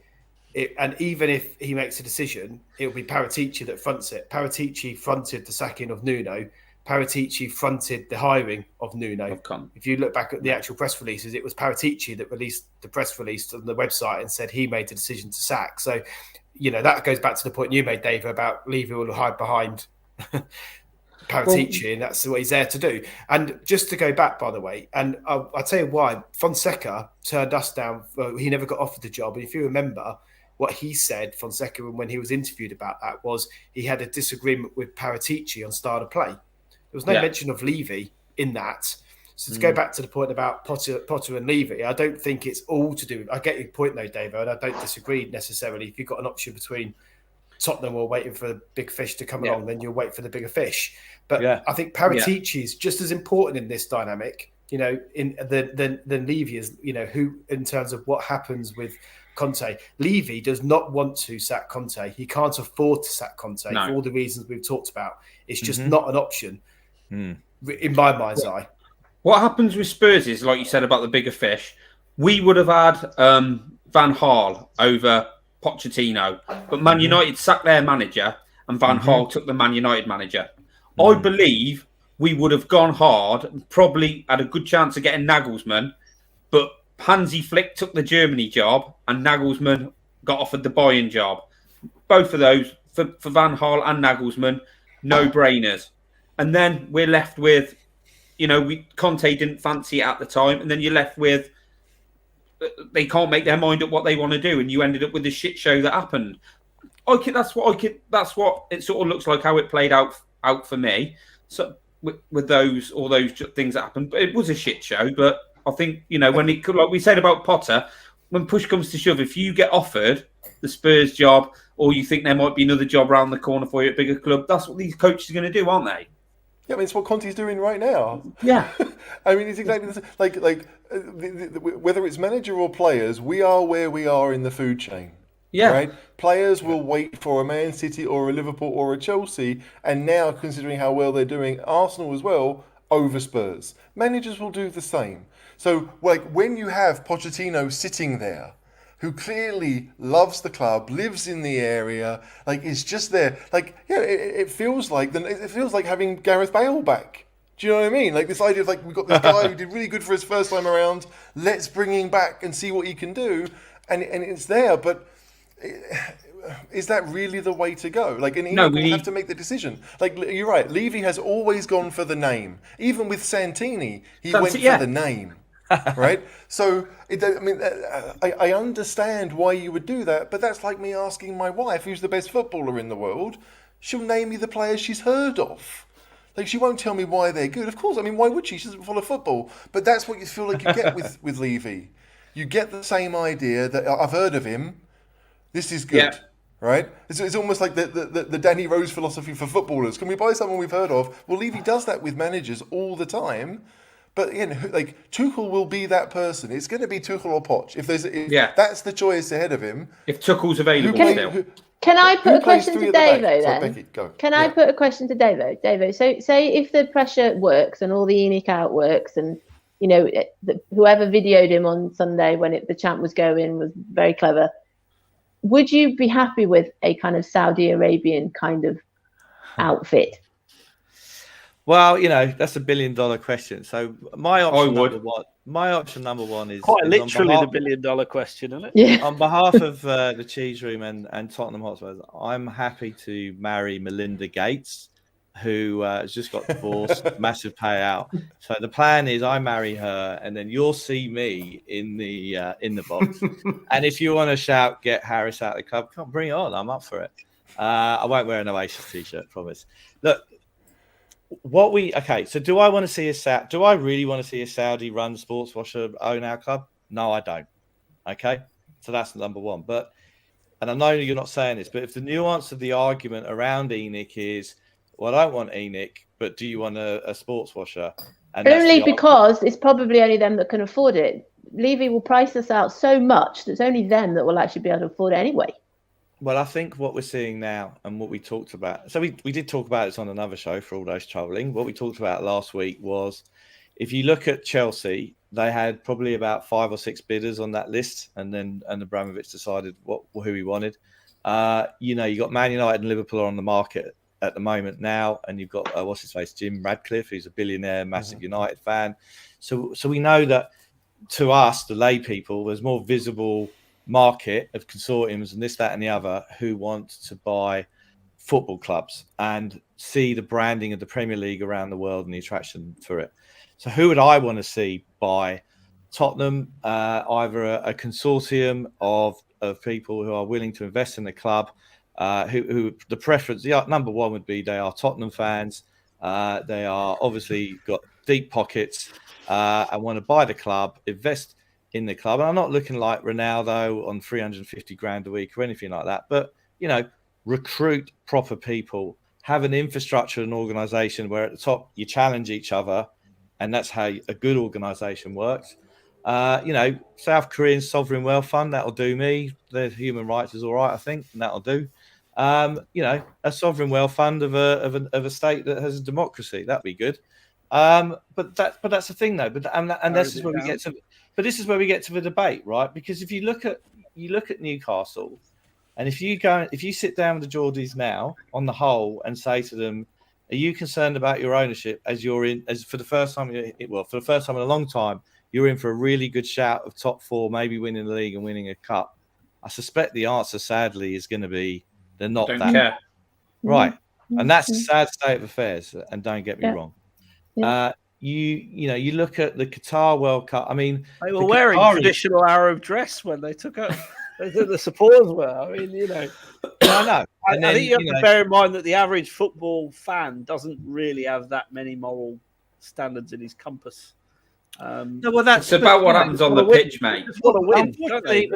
and even if he makes a decision, it will be Paratici that fronts it. Paratici fronted the sacking of Nuno. Paratici fronted the hiring of Nuno. If you look back at the actual press releases, it was Paratici that released the press release on the website and said he made the decision to sack. So, you know, that goes back to the point you made, Dave, about Levy will hide behind Paratici, and that's what he's there to do. And just to go back, by the way, and I'll tell you why, Fonseca turned us down. He never got offered the job. And if you remember what he said, Fonseca, when he was interviewed about that, was he had a disagreement with Paratici on style of play. There was no mention of Levy in that. So to go back to the point about Potter and Levy, I don't think it's all to do. I get your point, though, David, and I don't disagree necessarily. If you've got an option between Tottenham or waiting for the big fish to come along, then you'll wait for the bigger fish. But I think Paratici is just as important in this dynamic, you know, than Levy is, you know, who in terms of what happens with Conte. Levy does not want to sack Conte. He can't afford to sack Conte for all the reasons we've talked about. It's just not an option in my mind's eye. What happens with Spurs is, like you said about the bigger fish, we would have had Van Gaal over Pochettino, but Man United sacked their manager and Van Gaal took the Man United manager. I believe we would have gone hard and probably had a good chance of getting Nagelsmann, but Hansi Flick took the Germany job and Nagelsmann got offered the Bayern job. Both of those, for Van Gaal and Nagelsmann, no-brainers. And then we're left with, Conte didn't fancy it at the time, and then you're left with they can't make their mind up what they want to do, and you ended up with the shit show that happened. That's what it sort of looks like how it played out for me. So with all those things that happened, but it was a shit show. But I think when like we said about Potter, when push comes to shove, if you get offered the Spurs job, or you think there might be another job around the corner for you at a bigger club, that's what these coaches are going to do, aren't they? Yeah, I mean, it's what Conte's doing right now. Yeah. I mean, it's exactly the same. Whether it's manager or players, we are where we are in the food chain. Yeah. Right? Players will wait for a Man City or a Liverpool or a Chelsea, and now, considering how well they're doing, Arsenal as well, over Spurs. Managers will do the same. So, when you have Pochettino sitting there, who clearly loves the club, lives in the area, is just there. It feels like having Gareth Bale back. Do you know what I mean? This idea of we've got this guy who did really good for his first time around. Let's bring him back and see what he can do, and it's there. But is that really the way to go? No, we have to make the decision. You're right. Levy has always gone for the name. Even with Santini, he went for the name. Right? So, I understand why you would do that, but that's like me asking my wife, who's the best footballer in the world, she'll name me the players she's heard of. She won't tell me why they're good. Of course, why would she? She doesn't follow football. But that's what you feel like you get with Levy. You get the same idea that I've heard of him. This is good. Yeah. Right? It's almost like the Danny Rose philosophy for footballers. Can we buy someone we've heard of? Well, Levy does that with managers all the time. But Tuchel will be that person. It's going to be Tuchel or Poch. If that's the choice ahead of him. If Tuchel's available still. Can I put a question to Davo then? Sorry, Becky, go. Can I put a question to Davo? Davo, so say if the pressure works and all the ENIC out works, and whoever videoed him on Sunday when the chant was going was very clever. Would you be happy with a kind of Saudi Arabian kind of outfit? Well, that's $1 billion question. So my option number one is quite literally the $1 billion question, isn't it? Yeah. On behalf of the Cheese Room and Tottenham Hotspurs, I'm happy to marry Melinda Gates, who has just got divorced, massive payout. So the plan is I marry her, and then you'll see me in the box. And if you want to shout, "Get Harris out of the club," come bring it on. I'm up for it. I won't wear an Oasis t-shirt, promise. Look. So do I want to see do I really want to see a Saudi run sports washer own our club? No, I don't. Okay. So that's number one. And I know you're not saying this, but if the nuance of the argument around ENIC is, well, I don't want ENIC, but do you want a sports washer? And only because it's probably only them that can afford it. Levy will price us out so much that it's only them that will actually be able to afford it anyway. Well, I think what we're seeing now and what we talked about, so we did talk about this on another show for all those troubling. What we talked about last week was, if you look at Chelsea, they had probably about 5 or 6 bidders on that list, and Abramovich decided who he wanted. You got Man United and Liverpool are on the market at the moment now, and you've got Jim Radcliffe, who's a billionaire, massive United fan. So we know that to us, the lay people, there's more visible market of consortiums and this, that, and the other who want to buy football clubs and see the branding of the Premier League around the world and the attraction for it. So who would I want to see buy Tottenham? Either a consortium of people who are willing to invest in the club, who the preference, the number one would be they are Tottenham fans. They are obviously got deep pockets and want to buy the club, invest in the club. And I'm not looking like Ronaldo on 350 grand a week or anything like that, but recruit proper people, have an infrastructure and organization where at the top you challenge each other, and that's how a good organization works. South Korean sovereign wealth fund, that'll do me. The human rights is all right, I think, and that'll do. A sovereign wealth fund of a state that has a democracy, that'd be good. But that's the thing though. And this is where we get to. But this is where we get to the debate, right? Because if you look at Newcastle, and if you sit down with the Geordies now on the whole and say to them, are you concerned about your ownership as for the first time in a long time, you're in for a really good shout of top four, maybe winning the league and winning a cup? I suspect the answer, sadly, is going to be they're not Don't that care. right, and that's a sad state of affairs. And don't get me wrong. Yeah. You look at the Qatar World Cup. I mean, They were wearing traditional Arab dress when they took up. The supporters were. I mean, I know. I think you have to bear in mind that the average football fan doesn't really have that many moral standards in his compass. No, well, that's about what happens on the pitch, mate. Just want to win, don't they?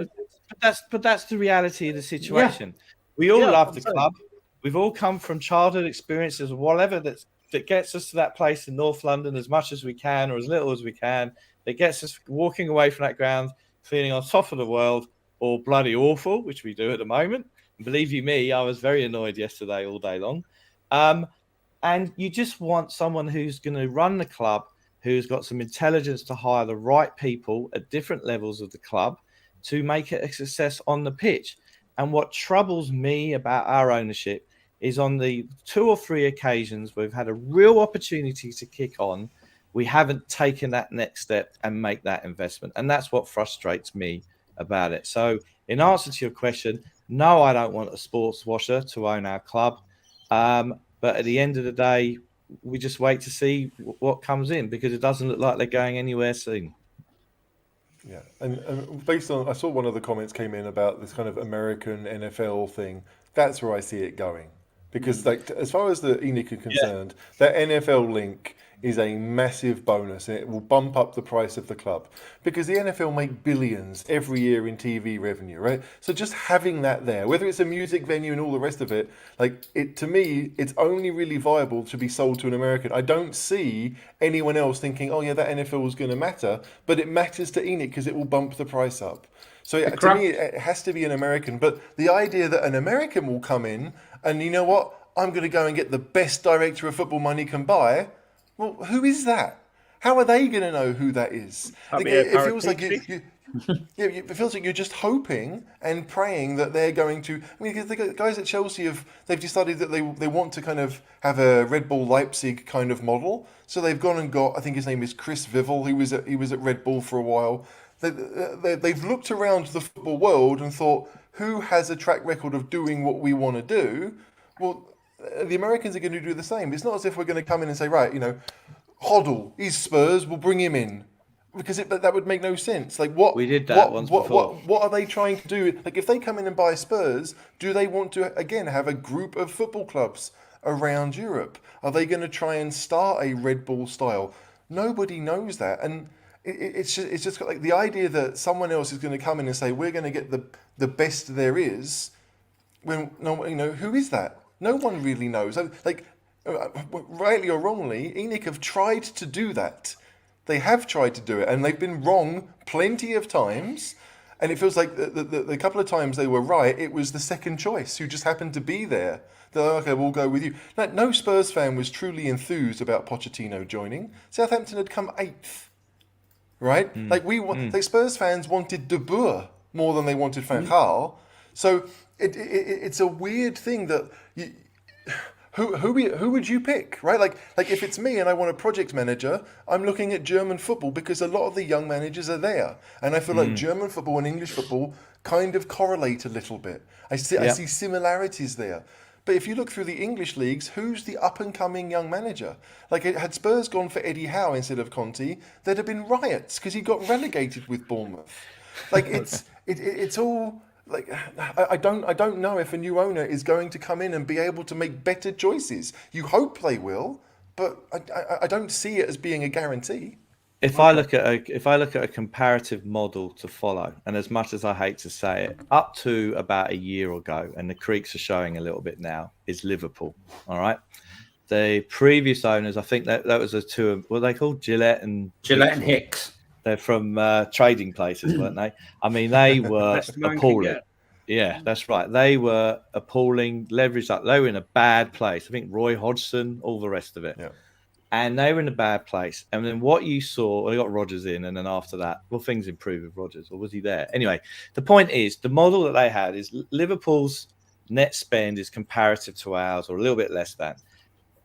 But that's the reality of the situation. Yeah. We all love the club. We've all come from childhood experiences, whatever that gets us to that place in North London as much as we can or as little as we can. That gets us walking away from that ground feeling on top of the world or bloody awful, which we do at the moment. And believe you me, I was very annoyed yesterday all day long. And you just want someone who's going to run the club, who's got some intelligence to hire the right people at different levels of the club to make it a success on the pitch. And what troubles me about our ownership is on the 2 or 3 occasions we've had a real opportunity to kick on, we haven't taken that next step and make that investment. And that's what frustrates me about it. So in answer to your question, no, I don't want a sports washer to own our club. But at the end of the day, we just wait to see what comes in because it doesn't look like they're going anywhere soon. Yeah, and based on, I saw one of the comments came in about this kind of American NFL thing. That's where I see it going. Because like, as far as the ENIC are concerned, that NFL link is a massive bonus and it will bump up the price of the club because the NFL make billions every year in TV revenue, right? So just having that there, whether it's a music venue and all the rest of it, like it, to me, it's only really viable to be sold to an American. I don't see anyone else thinking, oh yeah, that NFL is going to matter, but it matters to ENIC because it will bump the price up. So yeah, to me, it has to be an American. But the idea that an American will come in and you know what, I'm going to go and get the best director of football money can buy. Well, who is that? How are they going to know who that is? It feels like it feels like you're just hoping and praying that they're going to. I mean, because the guys at Chelsea they've decided that they want to kind of have a Red Bull Leipzig kind of model. So they've gone and got, I think his name is Chris Vivel, he was at Red Bull for a while. They've looked around the football world and thought, who has a track record of doing what we want to do? Well, the Americans are going to do the same. It's not as if we're going to come in and say, right, Hoddle, he's Spurs, we'll bring him in. Because that would make no sense. Like what we did that once before. What are they trying to do? Like if they come in and buy Spurs, do they want to again have a group of football clubs around Europe? Are they going to try and start a Red Bull style? Nobody knows that, and it's just like the idea that someone else is going to come in and say we're going to get the best there is. When who is that? No one really knows. Like, rightly or wrongly, ENIC have tried to do that. They have tried to do it, and they've been wrong plenty of times. And it feels like the couple of times they were right, it was the second choice who just happened to be there. They're like, okay, we'll go with you. No Spurs fan was truly enthused about Pochettino joining. Southampton had come 8th, right? Like Spurs fans wanted De Boer more than they wanted Van Gaal. So it's a weird thing that who would you pick, right? Like if it's me and I want a project manager, I'm looking at German football because a lot of the young managers are there, and I feel like German football and English football kind of correlate a little bit. I see similarities there. But if you look through the English leagues, who's the up-and-coming young manager? Like, had Spurs gone for Eddie Howe instead of Conte, there'd have been riots because he got relegated with Bournemouth. Like, it's all. Like I don't know if a new owner is going to come in and be able to make better choices. You hope they will, but I don't see it as being a guarantee. If I look at a comparative model to follow, and as much as I hate to say it, up to about a year ago, and the creaks are showing a little bit now, is Liverpool. All right, the previous owners, I think that was a two. What are they called? Gillette and Hicks. They're from trading places, weren't they? I mean, they were appalling. Yeah, that's right. They were appalling, leveraged up. They were in a bad place. I think Roy Hodgson, all the rest of it. and they were in a bad place. And then what you saw, well, they got Rodgers in, and then after that, well, things improved with Rodgers, or was he there? Anyway, the point is, the model that they had is Liverpool's net spend is comparative to ours, or a little bit less than.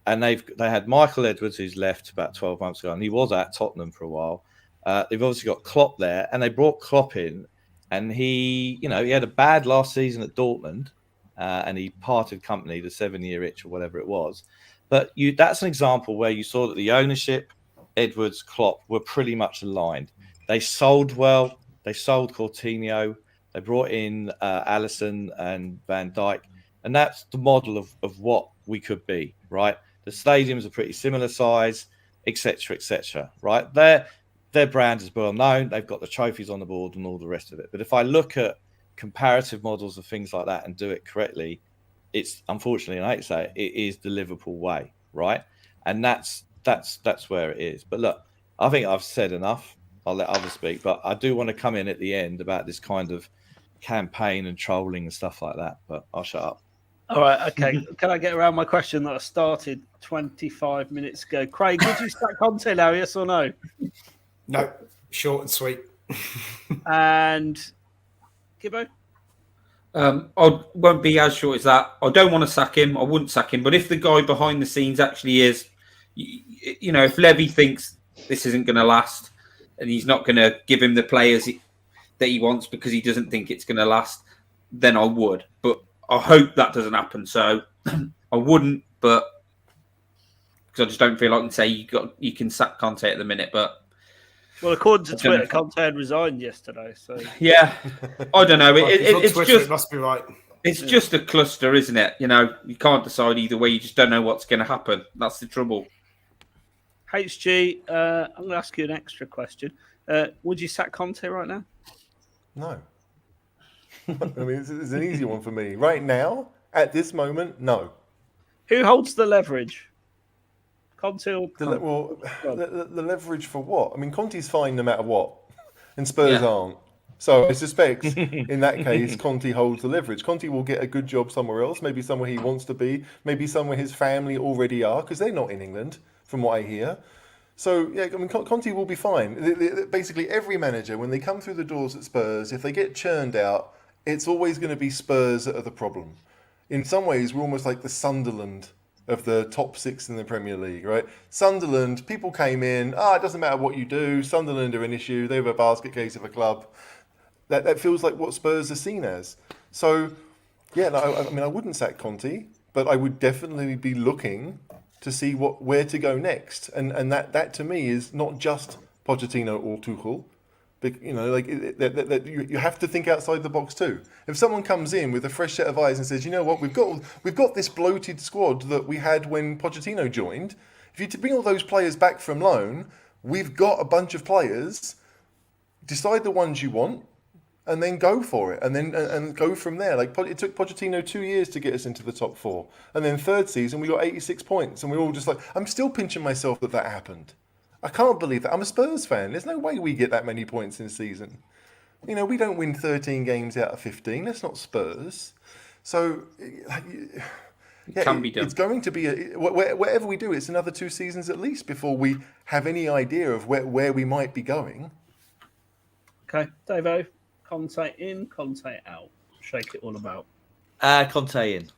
And they had Michael Edwards, who's left about 12 months ago, and he was at Tottenham for a while. They've obviously got Klopp there, and they brought Klopp in, and he had a bad last season at Dortmund, and he parted company, the 7-year itch or whatever it was. But that's an example where you saw that the ownership, Edwards, Klopp, were pretty much aligned. They sold well. They sold Coutinho. They brought in Alisson and Van Dijk, and that's the model of what we could be, right? The stadiums are pretty similar size, etc., right? Their brand is well known. They've got the trophies on the board and all the rest of it. But if I look at comparative models of things like that and do it correctly, it's unfortunately, and I hate to say it is the Liverpool way, right? And that's where it is. But look, I think I've said enough. I'll let others speak, but I do want to come in at the end about this kind of campaign and trolling and stuff like that. But I'll shut up. All right, okay. Can I get around my question that I started 25 minutes ago? Craig, would you sack Conte now, yes or no? No, short and sweet. And Gibbo? I won't be as short as that. I don't want to sack him. I wouldn't sack him. But if the guy behind the scenes actually is, if Levy thinks this isn't going to last and he's not going to give him the players that he wants because he doesn't think it's going to last, then I would. But I hope that doesn't happen. So I wouldn't, but because I just don't feel like I can say you can sack Conte at the minute. But well, according to Twitter, Conte had resigned yesterday. So yeah, I don't know. It's Twitter, just it must be right. It's just a cluster, isn't it? You can't decide either way. You just don't know what's going to happen. That's the trouble. HG, I'm going to ask you an extra question. Would you sack Conte right now? No. I mean, it's an easy one for me. Right now, at this moment, no. Who holds the leverage? Conte or the leverage for what? I mean, Conte's fine no matter what, and Spurs aren't. So I suspect in that case, Conte holds the leverage. Conte will get a good job somewhere else, maybe somewhere he wants to be, maybe somewhere his family already are, because they're not in England, from what I hear. So, yeah, I mean, Conte will be fine. Basically, every manager, when they come through the doors at Spurs, if they get churned out, it's always going to be Spurs that are the problem. In some ways, we're almost like the Sunderland of the top six in the Premier League, right? Sunderland, people came in, it doesn't matter what you do, Sunderland are an issue, they were a basket case of a club. That feels like what Spurs are seen as. So, yeah, I mean, I wouldn't sack Conte, but I would definitely be looking to see where to go next. And that to me is not just Pochettino or Tuchel. You have to think outside the box too. If someone comes in with a fresh set of eyes and says, you know what, we've got this bloated squad that we had when Pochettino joined. If you bring all those players back from loan, we've got a bunch of players. Decide the ones you want, and then go for it, and go from there. Like it took Pochettino 2 years to get us into the top four, and then third season we got 86 points, and we're all just like, I'm still pinching myself that happened. I can't believe that. I'm a Spurs fan. There's no way we get that many points in a season. We don't win 13 games out of 15. That's not Spurs. So, It can be done. It's going to be whatever we do. It's another 2 seasons at least before we have any idea of where we might be going. Okay, Davo, Conte in, Conte out. Shake it all about. Conte in.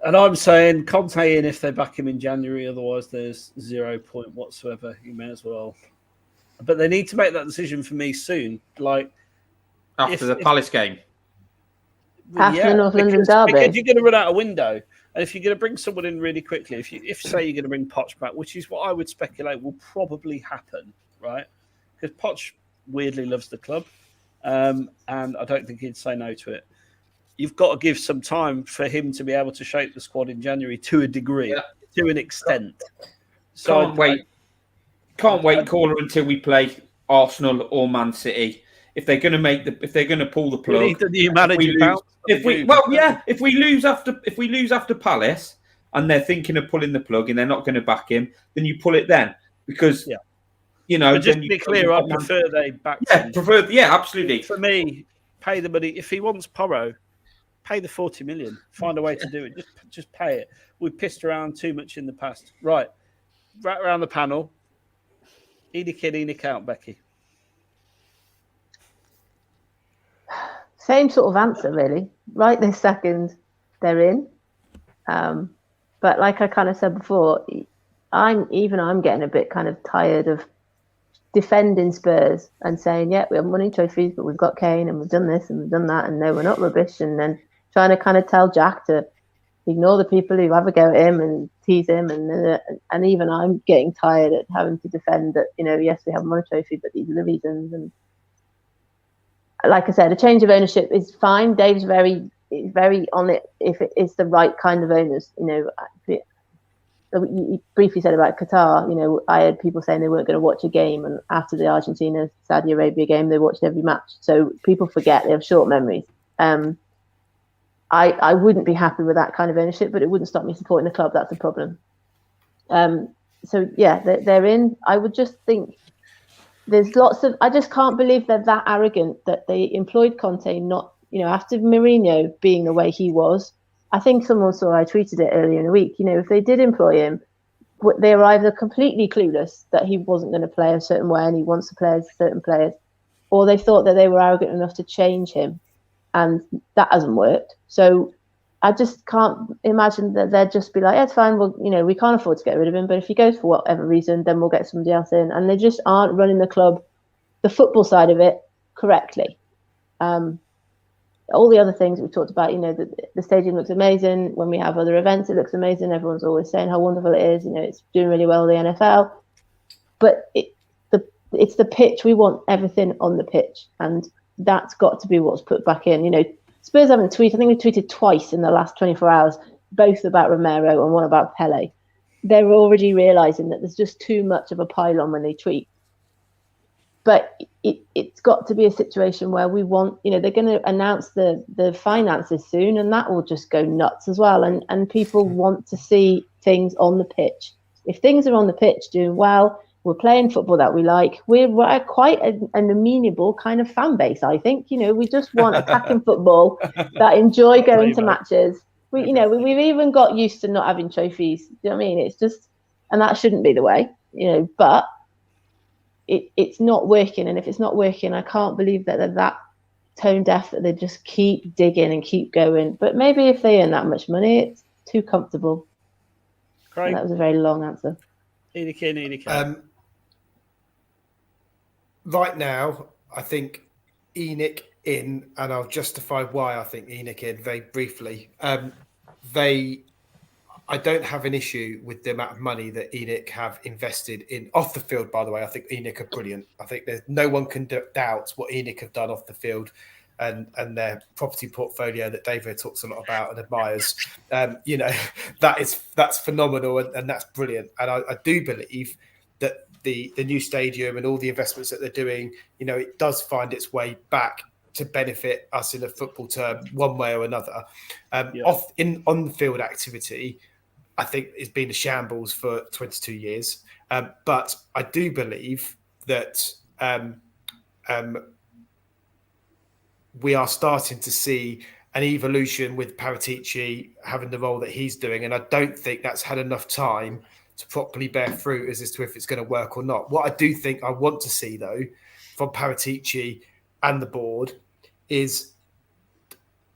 And I'm saying Conte in if they back him in January. Otherwise, there's 0 point whatsoever. You may as well. But they need to make that decision for me soon. Like after the Palace game. After the North London derby. Because you're going to run out a window. And if you're going to bring someone in really quickly, if say you're going to bring Poch back, which is what I would speculate will probably happen, right? Because Poch weirdly loves the club. And I don't think he'd say no to it. You've got to give some time for him to be able to shape the squad in January to a degree, to an extent. So Can't wait, caller, until we play Arsenal or Man City. If they're going to pull the plug, we need the new manager. If we lose after Palace and they're thinking of pulling the plug and they're not going to back him, then you pull it then because But just to be clear, I prefer they back him. Absolutely. For me, pay the money if he wants Porro. pay the 40 million. Find a way to do it. Just pay it. We pissed around too much in the past. Right around the panel. ENIC in, ENIC out, Becky. Same sort of answer, really. Right this second, they're in. But like I kind of said before, I'm getting a bit kind of tired of defending Spurs and saying, yeah, we have winning trophies, but we've got Kane and we've done this and we've done that, and no, we're not rubbish. And then trying to kind of tell Jack to ignore the people who have a go at him and tease him. And even I'm getting tired at having to defend that, yes, we have won a trophy, but these are the reasons. And like I said, a change of ownership is fine. Dave's very on it if it is the right kind of owners. You briefly said about Qatar. I had people saying they weren't going to watch a game, and after the Argentina-Saudi Arabia game, they watched every match. So people forget; they have short memories. I wouldn't be happy with that kind of ownership, but it wouldn't stop me supporting the club. That's the problem. So yeah, they're in. I would just think there's lots of. I just can't believe they're that arrogant that they employed Conte not. After Mourinho being the way he was. I think someone saw I tweeted it earlier in the week. If they did employ him, they were either completely clueless that he wasn't going to play a certain way and he wants to play as certain players, or they thought that they were arrogant enough to change him, and that hasn't worked. So I just can't imagine that they'd just be like, yeah, it's fine. Well, we can't afford to get rid of him, but if he goes for whatever reason, then we'll get somebody else in. And they just aren't running the club, the football side of it, correctly. All the other things we talked about, the stadium looks amazing. When we have other events, it looks amazing. Everyone's always saying how wonderful it is. It's doing really well with the NFL. But it's the pitch. We want everything on the pitch. And that's got to be what's put back in. Spurs haven't tweeted. I think we tweeted twice in the last 24 hours, both about Romero and one about Pele. They're already realising that there's just too much of a pylon when they tweet. But it's got to be a situation where we want, they're going to announce the finances soon, and that will just go nuts as well. And people want to see things on the pitch. If things are on the pitch doing well, we're playing football that we like, we're quite an amenable kind of fan base, I think. We just want attacking football that enjoy going to matches. We've even got used to not having trophies. Do you know what I mean? It's just, and that shouldn't be the way, but it's not working. And if it's not working, I can't believe that they're that tone deaf that they just keep digging and keep going. But maybe if they earn that much money, it's too comfortable. That was a very long answer. ENIC. Right now, I think ENIC in, and I'll justify why I think ENIC in very briefly. I don't have an issue with the amount of money that ENIC have invested in off the field. By the way, I think ENIC are brilliant. I think there's no one can doubt what ENIC have done off the field, and their property portfolio that David talks a lot about and admires. That's phenomenal and that's brilliant. And I do believe that the new stadium and all the investments that they're doing, it does find its way back to benefit us in a football term, one way or another. On the field activity, I think it's been a shambles for 22 years. But I do believe that we are starting to see an evolution with Paratici having the role that he's doing. And I don't think that's had enough time to properly bear fruit as to if it's going to work or not. What I do think I want to see, though, from Paratici and the board is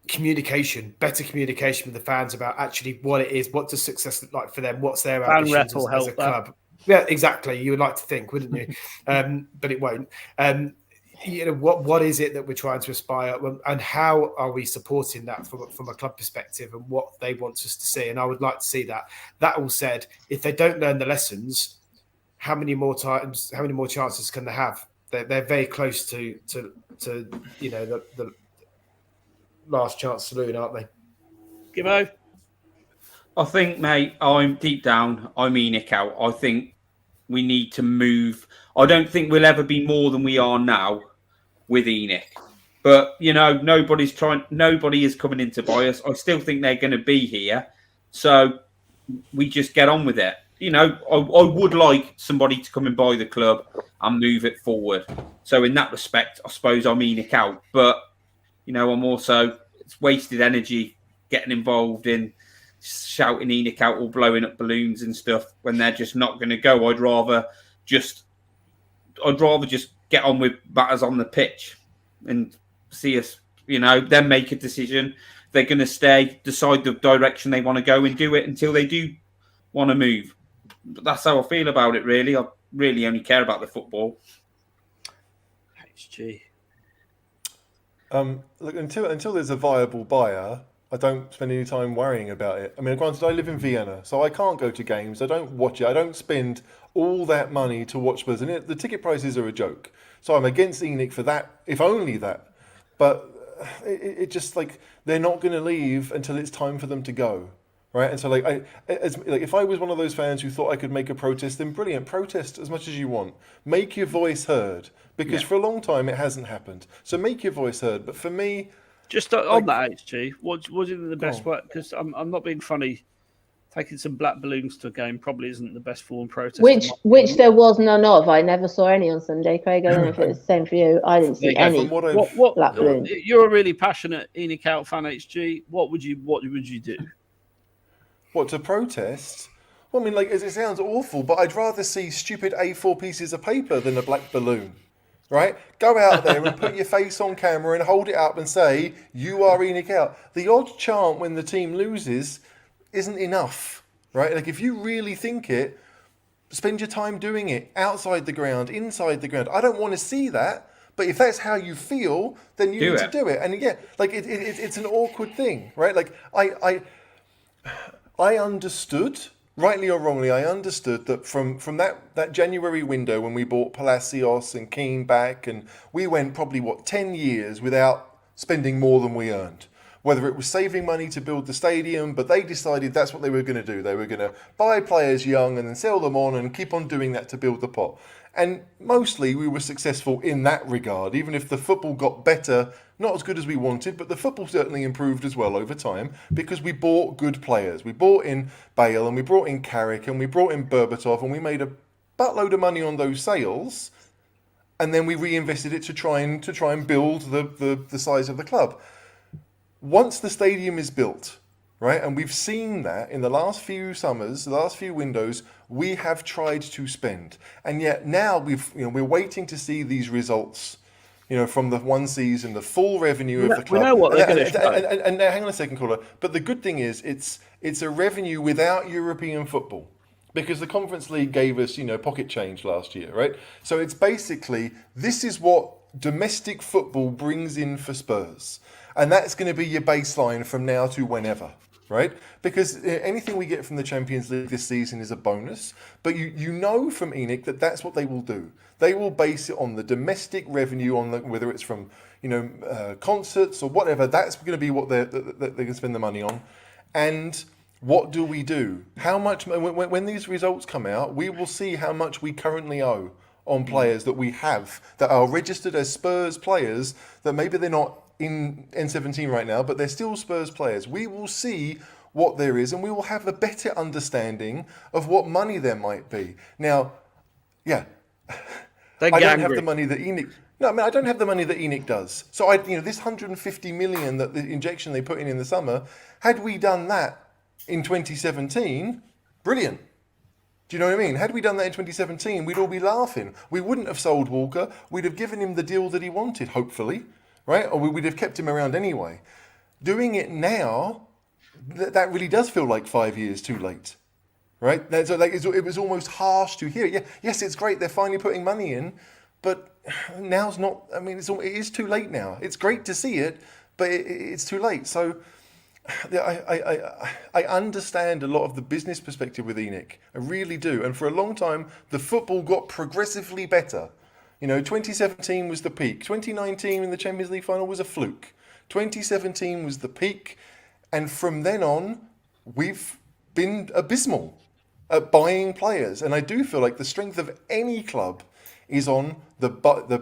better communication with the fans about actually what it is, what does success look like for them, what's their ambitions as a club. Yeah, exactly. You would like to think, wouldn't you? But it won't. What is it that we're trying to aspire, and how are we supporting that from a club perspective, and what they want us to see? And I would like to see that. That all said, if they don't learn the lessons, how many more chances can they have? They're very close to the last chance saloon, aren't they? Gibbo? I think, mate, I'm deep down, I'm ENIC out. I think we need to move. I don't think we'll ever be more than we are now with ENIC. But, nobody is coming in to buy us. I still think they're going to be here. So we just get on with it. I would like somebody to come and buy the club and move it forward. So in that respect, I suppose I'm ENIC out. But, I'm also it's wasted energy getting involved in shouting ENIC out or blowing up balloons and stuff when they're just not going to go. I'd rather just get on with matters on the pitch and see us, then make a decision. They're going to stay, decide the direction they want to go and do it until they do want to move. But that's how I feel about it, really. I really only care about the football. HG. Look, until there's a viable buyer, I don't spend any time worrying about it. I mean, granted, I live in Vienna, so I can't go to games. I don't watch it. I don't spend all that money to watch Spurs. And the ticket prices are a joke. So I'm against ENIC for that, if only that. But it just, like, they're not going to leave until it's time for them to go. Right? And so, if I was one of those fans who thought I could make a protest, then brilliant. Protest as much as you want. Make your voice heard. Because for a long time, it hasn't happened. So make your voice heard. But for me... Just on that, HG, what do you think the best way? Because I'm not being funny. Taking some black balloons to a game probably isn't the best form of protest. Which there was none of. I never saw any on Sunday, Craig. I don't know if it's the same for you. I didn't see any. What black balloons. You're a really passionate ENIC out fan, HG. What would you do? What, to protest? Well, I mean, like, it sounds awful, but I'd rather see stupid A4 pieces of paper than a black balloon. Right? Go out there and put your face on camera and hold it up and say, you are ENIC out. The odd chant when the team loses isn't enough. Right? Like, if you really think it, spend your time doing it outside the ground, inside the ground. I don't want to see that, but if that's how you feel, then you need to do it. And yeah, like, it's an awkward thing, right? Like, I understood... Rightly or wrongly, I understood that from that January window when we bought Palacios and Keane back, and we went probably, 10 years without spending more than we earned. Whether it was saving money to build the stadium, but they decided that's what they were going to do. They were going to buy players young and then sell them on and keep on doing that to build the pot. And mostly we were successful in that regard, even if the football got better, not as good as we wanted, but the football certainly improved as well over time because we bought good players. We bought in Bale and we brought in Carrick and we brought in Berbatov and we made a buttload of money on those sales, and then we reinvested it to try and build the size of the club. Once the stadium is built, right, and we've seen that in the last few summers, the last few windows, we have tried to spend, and yet now we're waiting to see these results, from the one season, the full revenue of the club. We know what they're going to show. And hang on a second, caller. But the good thing is, it's a revenue without European football, because the Conference League gave us, pocket change last year, right? So it's basically, this is what domestic football brings in for Spurs, and that's going to be your baseline from now to whenever. Right? Because anything we get from the Champions League this season is a bonus. But you know from ENIC that that's what they will do. They will base it on the domestic revenue, whether it's from concerts or whatever. That's going to be what they're going to spend the money on. And what do? How much? When these results come out, we will see how much we currently owe on players that we have that are registered as Spurs players, that maybe they're not in N17 right now, but they're still Spurs players. We will see what there is, and we will have a better understanding of what money there might be. Now, I don't have the money that ENIC... No, I mean, I don't have the money that ENIC does. So, this 150 million, that the injection they put in the summer, had we done that in 2017, brilliant. Do you know what I mean? Had we done that in 2017, we'd all be laughing. We wouldn't have sold Walker. We'd have given him the deal that he wanted, hopefully. Right? Or we'd have kept him around anyway. Doing it now, that really does feel like 5 years too late. Right? So it was almost harsh to hear. Yeah, yes, it's great. They're finally putting money in. But now's not... I mean, it is too late now. It's great to see it, but it's too late. So I understand a lot of the business perspective with ENIC. I really do. And for a long time, the football got progressively better. 2017 was the peak. 2019 in the Champions League final was a fluke. 2017 was the peak. And from then on, we've been abysmal at buying players. And I do feel like the strength of any club is on the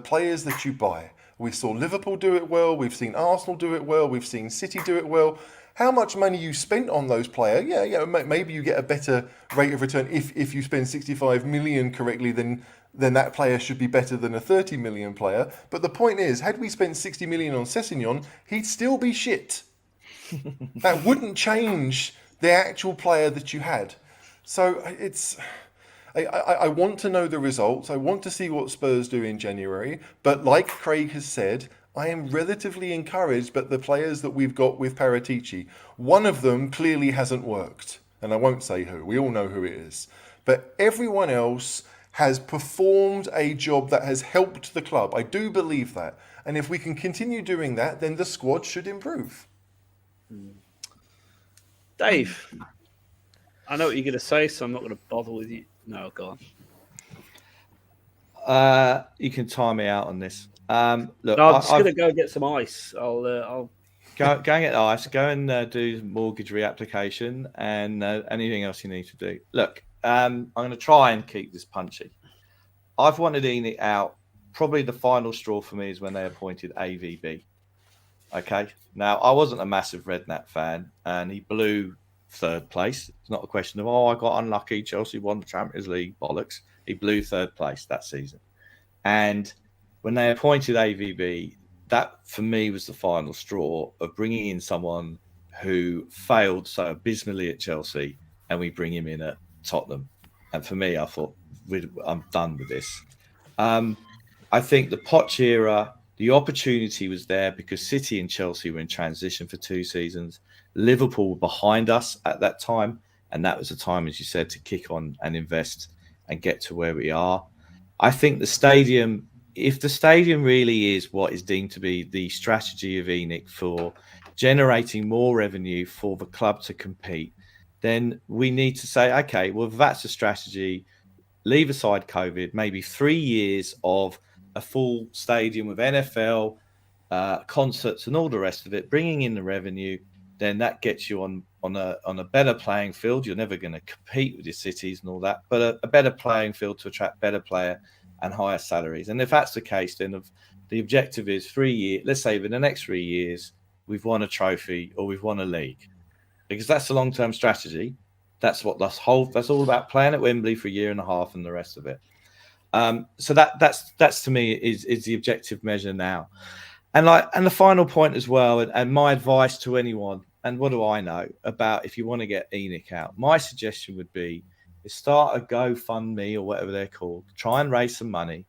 players that you buy. We saw Liverpool do it well. We've seen Arsenal do it well. We've seen City do it well. How much money you spent on those players, maybe you get a better rate of return if you spend 65 million correctly, then that player should be better than a 30 million player. But the point is, had we spent 60 million on Sessegnon, he'd still be shit. That wouldn't change the actual player that you had. So it's. I want to know the results. I want to see what Spurs do in January. But like Craig has said, I am relatively encouraged by the players that we've got with Paratici. One of them clearly hasn't worked, and I won't say who. We all know who it is. But everyone else has performed a job that has helped the club. I do believe that. And if we can continue doing that, then the squad should improve. Dave, I know what you're going to say, so I'm not going to bother with you. No, go on. You can time me out on this. Look, No, I'm just going to go get some ice. I'll go and get ice. Go and do mortgage reapplication and anything else you need to do. Look, I'm going to try and keep this punchy. I've wanted ENIC out. Probably the final straw for me is when they appointed AVB. Okay. Now, I wasn't a massive Redknapp fan, and he blew third place. It's not a question of, I got unlucky, Chelsea won the Champions League, bollocks. He blew third place that season. And when they appointed AVB, that for me was the final straw of bringing in someone who failed so abysmally at Chelsea, and we bring him in at Tottenham. And for me, I thought, I'm done with this. I think the Poch era, the opportunity was there because City and Chelsea were in transition for 2 seasons. Liverpool were behind us at that time, and that was the time, as you said, to kick on and invest and get to where we are. I think the stadium, if the stadium really is what is deemed to be the strategy of ENIC for generating more revenue for the club to compete, then we need to say, okay, well, if that's a strategy, leave aside COVID, maybe 3 years of a full stadium with NFL, concerts and all the rest of it, bringing in the revenue, then that gets you on a better playing field. You're never going to compete with your cities and all that, but a better playing field to attract better player and higher salaries. And if that's the case, then the objective is 3 years. Let's say in the next 3 years, we've won a trophy or we've won a league, because that's the long-term strategy. That's what that's all about, playing at Wembley for 1.5 years and the rest of it. So that's to me is the objective measure now. And the final point as well, and my advice to anyone, and what do I know about if you want to get ENIC out? My suggestion would be is start a GoFundMe or whatever they're called. Try and raise some money,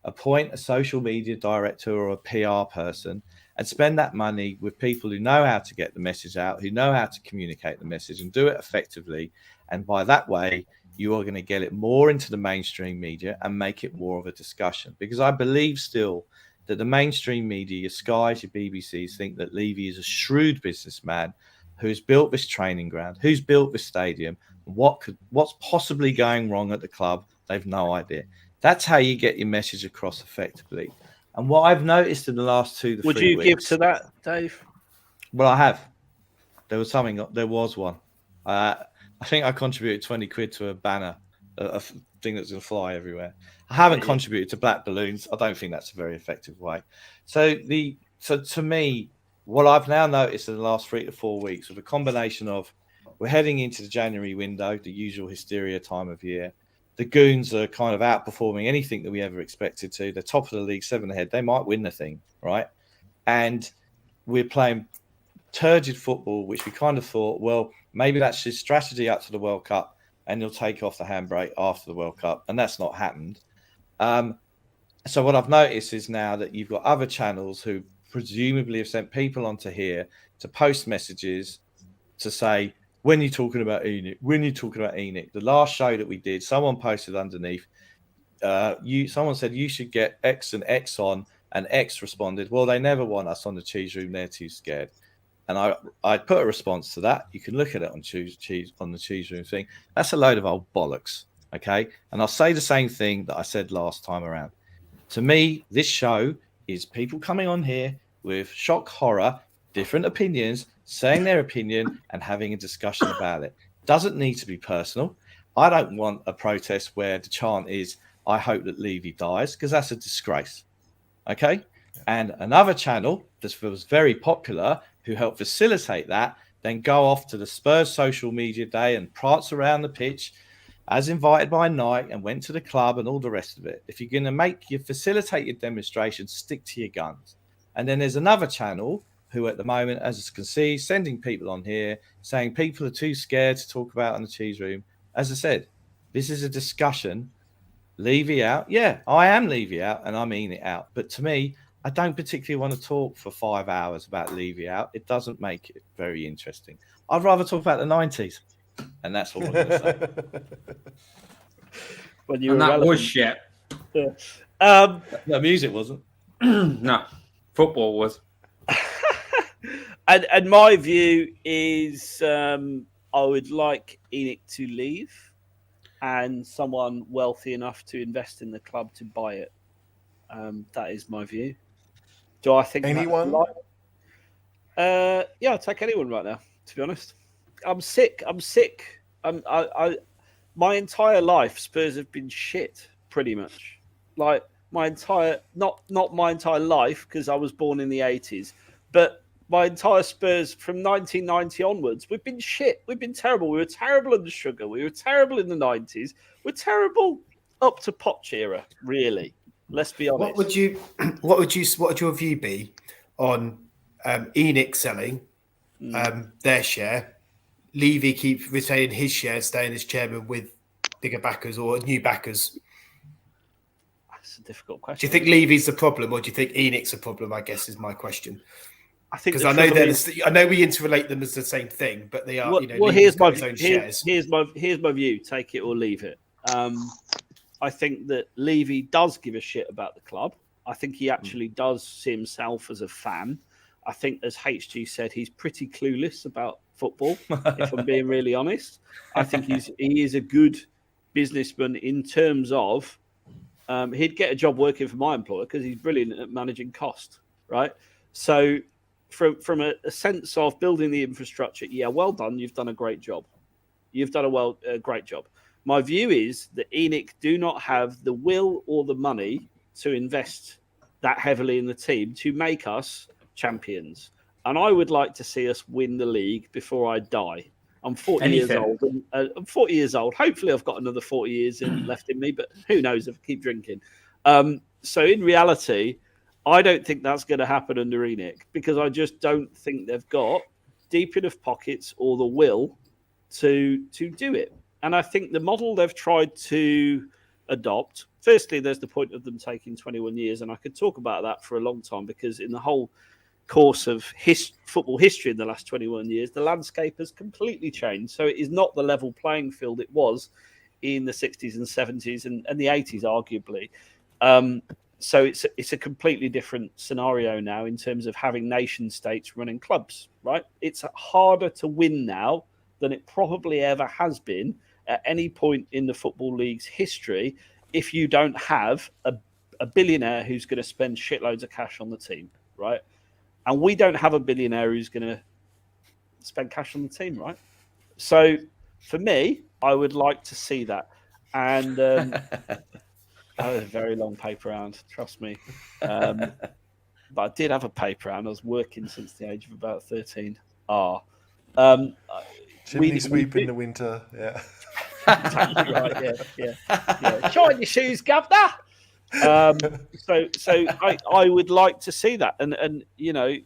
appoint a social media director or a PR person, and spend that money with people who know how to get the message out, who know how to communicate the message and do it effectively. And by that way, you are going to get it more into the mainstream media and make it more of a discussion. Because I believe still that the mainstream media, your Skies, your BBCs, think that Levy is a shrewd businessman who's built this training ground, who's built this stadium. What's possibly going wrong at the club? They've no idea. That's how you get your message across effectively. And what I've noticed in the last 2 to 3 weeks... Would you give to that, Dave? Well, I have. There was one. I think I contributed 20 quid to a banner, a thing that's going to fly everywhere. I haven't contributed to black balloons. I don't think that's a very effective way. So to me, what I've now noticed in the last 3 to 4 weeks, with a combination of we're heading into the January window, the usual hysteria time of year. The Goons are kind of outperforming anything that we ever expected to. They're top of the league, 7 ahead. They might win the thing, right? And we're playing turgid football, which we kind of thought, well, maybe that's his strategy up to the World Cup and he'll take off the handbrake after the World Cup. And that's not happened. So what I've noticed is now that you've got other channels who presumably have sent people onto here to post messages to say, when you're talking about ENIC, the last show that we did, someone posted underneath, someone said you should get X and X on, and X responded, well, they never want us on the cheese room, they're too scared. And I put a response to that. You can look at it on the cheese room thing. That's a load of old bollocks, okay? And I'll say the same thing that I said last time around. To me, this show is people coming on here with shock horror, different opinions, saying their opinion and having a discussion about it. Doesn't need to be personal. I don't want a protest where the chant is, I hope that Levy dies, because that's a disgrace. Okay? And another channel that was very popular, who helped facilitate that, then go off to the Spurs social media day and prance around the pitch as invited by Nike and went to the club and all the rest of it. If you're going to facilitate your demonstration, stick to your guns. And then there's another channel who at the moment, as you can see, sending people on here saying people are too scared to talk about in the cheese room. As I said, this is a discussion. Levy out. Yeah, I am Levy out and I'm ENIC out. But to me, I don't particularly want to talk for 5 hours about Levy out. It doesn't make it very interesting. I'd rather talk about the 90s. And that's what I'm going to say. When you And were that relevant. was shit. Yeah. The music wasn't. No, football was. And my view is I would like ENIC to leave and someone wealthy enough to invest in the club to buy it. That is my view. Do I think Anyone? Yeah, I'll take anyone right now, to be honest. I'm sick. My entire life, Spurs have been shit, pretty much. Like, my entire, not my entire life, because I was born in the 80s, but my entire Spurs from 1990 onwards, we've been shit. We've been terrible. We were terrible under Sugar. We were terrible in the 90s. We're terrible up to Poch era, really. Let's be honest. What would your view be on ENIC selling their share, Levy keep retaining his share, staying as chairman with bigger backers or new backers? That's a difficult question. Do you think Levy's the problem, or do you think ENIC's a problem? I guess is my question. I think because I know we interrelate them as the same thing, but they are. Well, here's my view. Take it or leave it. I think that Levy does give a shit about the club. I think he actually does see himself as a fan. I think, as HG said, he's pretty clueless about football, if I'm being really honest. I think he is a good businessman in terms of he'd get a job working for my employer because he's brilliant at managing cost, right? So from a sense of building the infrastructure, yeah, well done. You've done a great job. You've done a great job. My view is that ENIC do not have the will or the money to invest that heavily in the team to make us champions. And I would like to see us win the league before I die. I'm 40 years old. I'm 40 years old. Hopefully I've got another 40 years left in me, but who knows if I keep drinking. So in reality, I don't think that's going to happen under ENIC because I just don't think they've got deep enough pockets or the will to do it. And I think the model they've tried to adopt, firstly, there's the point of them taking 21 years. And I could talk about that for a long time because in the whole course of football history in the last 21 years, the landscape has completely changed. So it is not the level playing field it was in the 60s and 70s and the 80s, arguably. So it's a completely different scenario now in terms of having nation states running clubs, right? It's harder to win now than it probably ever has been at any point in the Football League's history if you don't have a billionaire who's going to spend shitloads of cash on the team, right? And we don't have a billionaire who's going to spend cash on the team, right? So for me, I would like to see that. And that was a very long paper round, trust me. But I did have a paper round. I was working since the age of about 13. Chimney sweep in the winter, yeah. Exactly right, yeah. Shine your shoes, governor. So I would like to see that, and you know,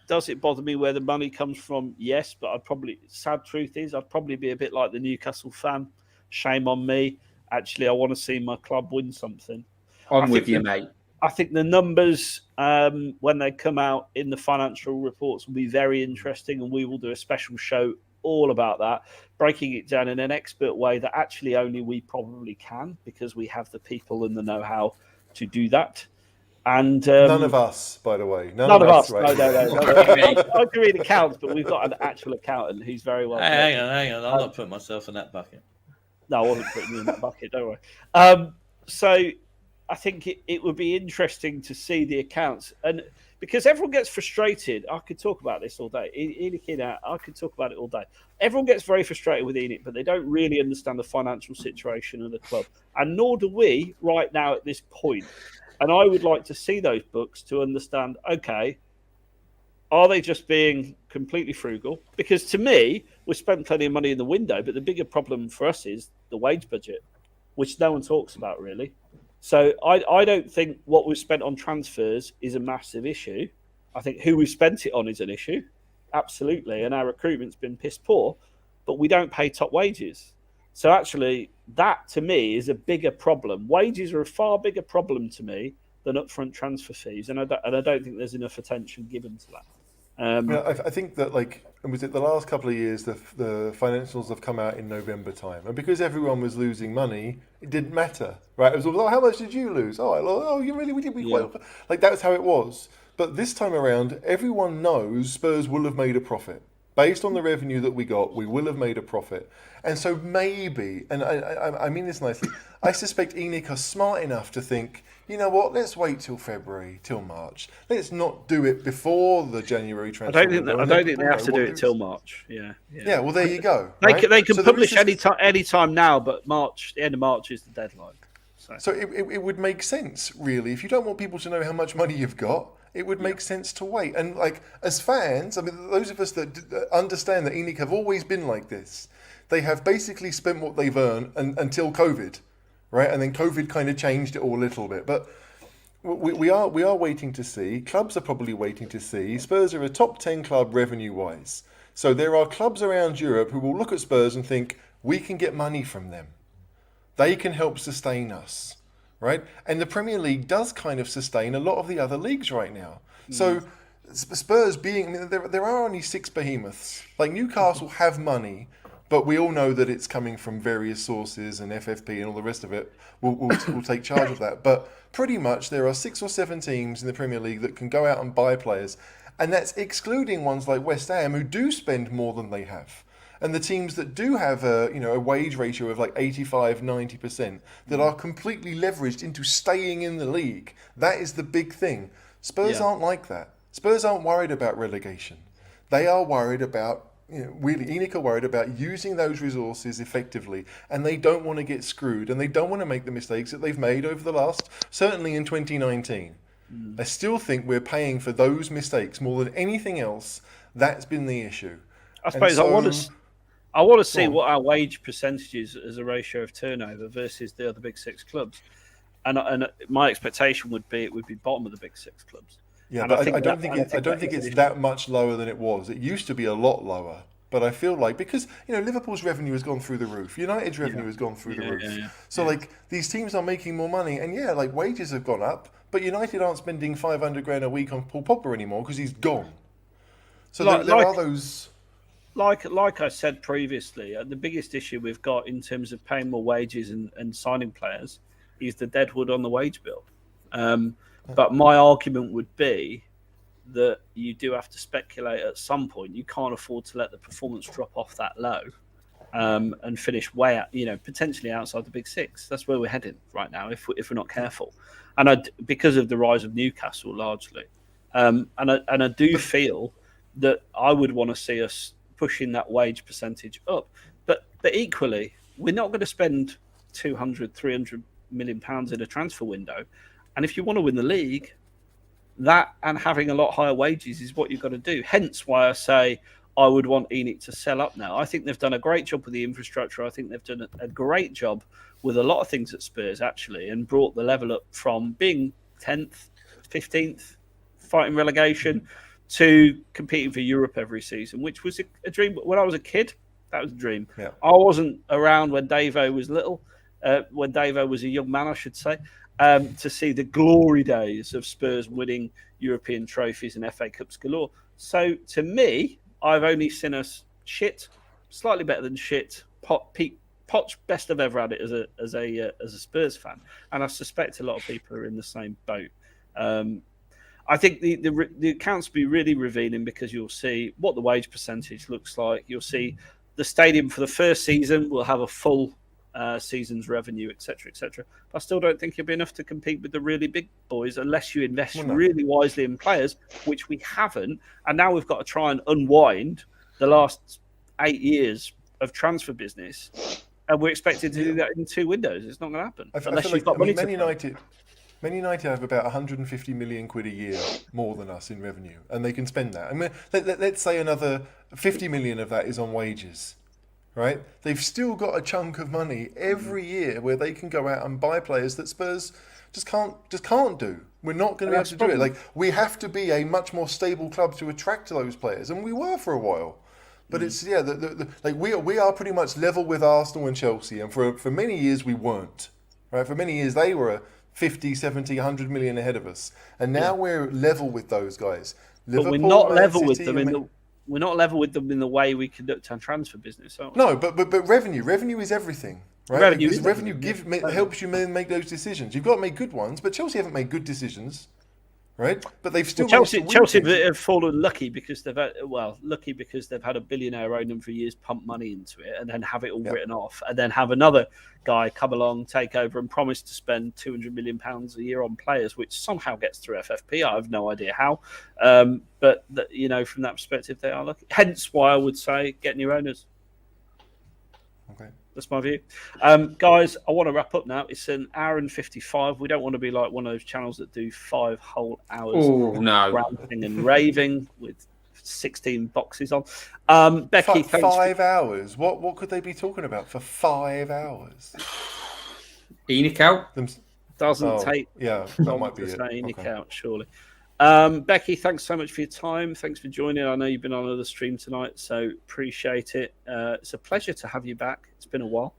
does it bother me where the money comes from? Yes, but sad truth is, I'd probably be a bit like the Newcastle fan. Shame on me. Actually, I want to see my club win something. I'm with you, mate. I think the numbers when they come out in the financial reports will be very interesting, and we will do a special show all about that, breaking it down in an expert way that actually only we probably can because we have the people and the know-how to do that. And none of us, by the way. None of us. Right? No. I can read accounts, but we've got an actual accountant who's very well. Hang on. I'm not putting myself in that bucket. No, I wasn't putting you in that bucket. Don't worry. So I think it would be interesting to see the accounts, and because everyone gets frustrated. I could talk about this all day. ENIC out. I could talk about it all day. Everyone gets very frustrated with ENIC, but they don't really understand the financial situation of the club, and nor do we right now at this point. And I would like to see those books to understand, okay, are they just being completely frugal? Because to me, we've spent plenty of money in the window, but the bigger problem for us is the wage budget, which no one talks about really. So I don't think what we've spent on transfers is a massive issue. I think who we've spent it on is an issue, absolutely, and our recruitment's been piss poor, but we don't pay top wages. So actually, that to me is a bigger problem. Wages are a far bigger problem to me than upfront transfer fees, and I don't think there's enough attention given to that. I think that, like, was it the last couple of years, the financials have come out in November time, and because everyone was losing money, it didn't matter, right? It was all, oh, how much did you lose? Oh, I lost. Oh, you really, we did well. Like, that was how it was. But this time around, everyone knows Spurs will have made a profit. Based on the revenue that we got, we will have made a profit. And so maybe, and I mean this nicely, I suspect ENIC are smart enough to think, you know what, let's wait till February, till March. Let's not do it before the January transfer. I don't think they have to do it till March. Yeah, well, there you go. They can publish any time now, but the end of March is the deadline. So it would make sense, really. If you don't want people to know how much money you've got, it would make sense to wait. And, like, as fans, I mean, those of us that understand that ENIC have always been like this, they have basically spent what they've earned until COVID, right? And then COVID kind of changed it all a little bit. But we are waiting to see. Clubs are probably waiting to see. Spurs are a top 10 club revenue-wise. So there are clubs around Europe who will look at Spurs and think, we can get money from them. They can help sustain us, right? And the Premier League does kind of sustain a lot of the other leagues right now. So Spurs being, I mean, there are only 6 behemoths. Like, Newcastle have money, but we all know that it's coming from various sources, and FFP and all the rest of it will take charge of that. But pretty much there are 6 or 7 teams in the Premier League that can go out and buy players. And that's excluding ones like West Ham, who do spend more than they have. And the teams that do have a wage ratio of like 85-90% that are completely leveraged into staying in the league, that is the big thing. Spurs aren't like that. Spurs aren't worried about relegation. They are worried about, really, ENIC are worried about using those resources effectively, and they don't want to get screwed, and they don't want to make the mistakes that they've made over the last, certainly in 2019. I still think we're paying for those mistakes more than anything else. That's been the issue. I suppose I want to see what our wage percentage is as a ratio of turnover versus the other big 6 clubs, and my expectation would be it would be bottom of the big 6 clubs. Yeah, but I don't think it's that much lower than it was. It used to be a lot lower, but I feel like because Liverpool's revenue has gone through the roof, United's revenue has gone through the roof. So like these teams are making more money, and like wages have gone up, but United aren't spending 500 grand a week on Paul Pogba anymore because he's gone. So there are those. Like I said previously, the biggest issue we've got in terms of paying more wages and signing players is the deadwood on the wage bill. But my argument would be that you do have to speculate at some point. You can't afford to let the performance drop off that low and finish way out, potentially outside the big 6. That's where we're heading right now if we're not careful. And because of the rise of Newcastle largely. And I do feel that I would want to see us pushing that wage percentage up. But equally, we're not going to spend 200, 300 million pounds in a transfer window. And if you want to win the league, that and having a lot higher wages is what you've got to do. Hence why I say I would want ENIC to sell up now. I think they've done a great job with the infrastructure. I think they've done a great job with a lot of things at Spurs, actually, and brought the level up from being 10th, 15th, fighting relegation, to competing for Europe every season, which was a dream. When I was a kid, that was a dream. Yeah. I wasn't around when Davo was little, when Davo was a young man, I should say, to see the glory days of Spurs winning European trophies and FA Cups galore. So to me, I've only seen us shit, slightly better than shit, Poch best I've ever had it as a Spurs fan, and I suspect a lot of people are in the same boat. I think the accounts will be really revealing because you'll see what the wage percentage looks like. You'll see the stadium for the first season will have a full season's revenue, etc., etc. But I still don't think it'll be enough to compete with the really big boys unless you invest really wisely in players, which we haven't. And now we've got to try and unwind the last 8 years of transfer business, and we're expected to do that in 2 windows. It's not going to happen unless you've got money to Man United have about 150 million quid a year more than us in revenue, and they can spend that. I mean, let's say another 50 million of that is on wages, right? They've still got a chunk of money every year where they can go out and buy players that Spurs just can't do. We're not going to be able to do it. Like, we have to be a much more stable club to attract those players, and we were for a while. But it's like we are pretty much level with Arsenal and Chelsea, and for many years we weren't. Right? For many years they were 50, 70, 100 million ahead of us, and now we're level with those guys. Liverpool, but we're not Man level with City, them we're not level with them in the way we conduct our transfer business. Aren't we? No, but revenue is everything, right? Revenue Because is revenue everything, helps you make those decisions. You've got to make good ones, but Chelsea haven't made good decisions, right? But they've still Chelsea managed to win things. have fallen lucky because they've had a billionaire own them for years, pump money into it, and then have it all written off, and then have another guy come along, take over, and promise to spend £200 million a year on players, which somehow gets through FFP. I have no idea how, but from that perspective, they are lucky. Hence why I would say get new owners. Okay. That's my view. Guys, I want to wrap up now. It's an hour and 55. We don't want to be like one of those channels that do 5 whole hours ranting and raving with 16 boxes on. Becky, thanks. 5 hours? What could they be talking about for 5 hours? ENIC out? Doesn't take that might be to it. say ENIC Okay. out, surely. Becky, thanks so much for your time. Thanks for joining. I know you've been on another stream tonight, so appreciate it. It's a pleasure to have you back. It's been a while.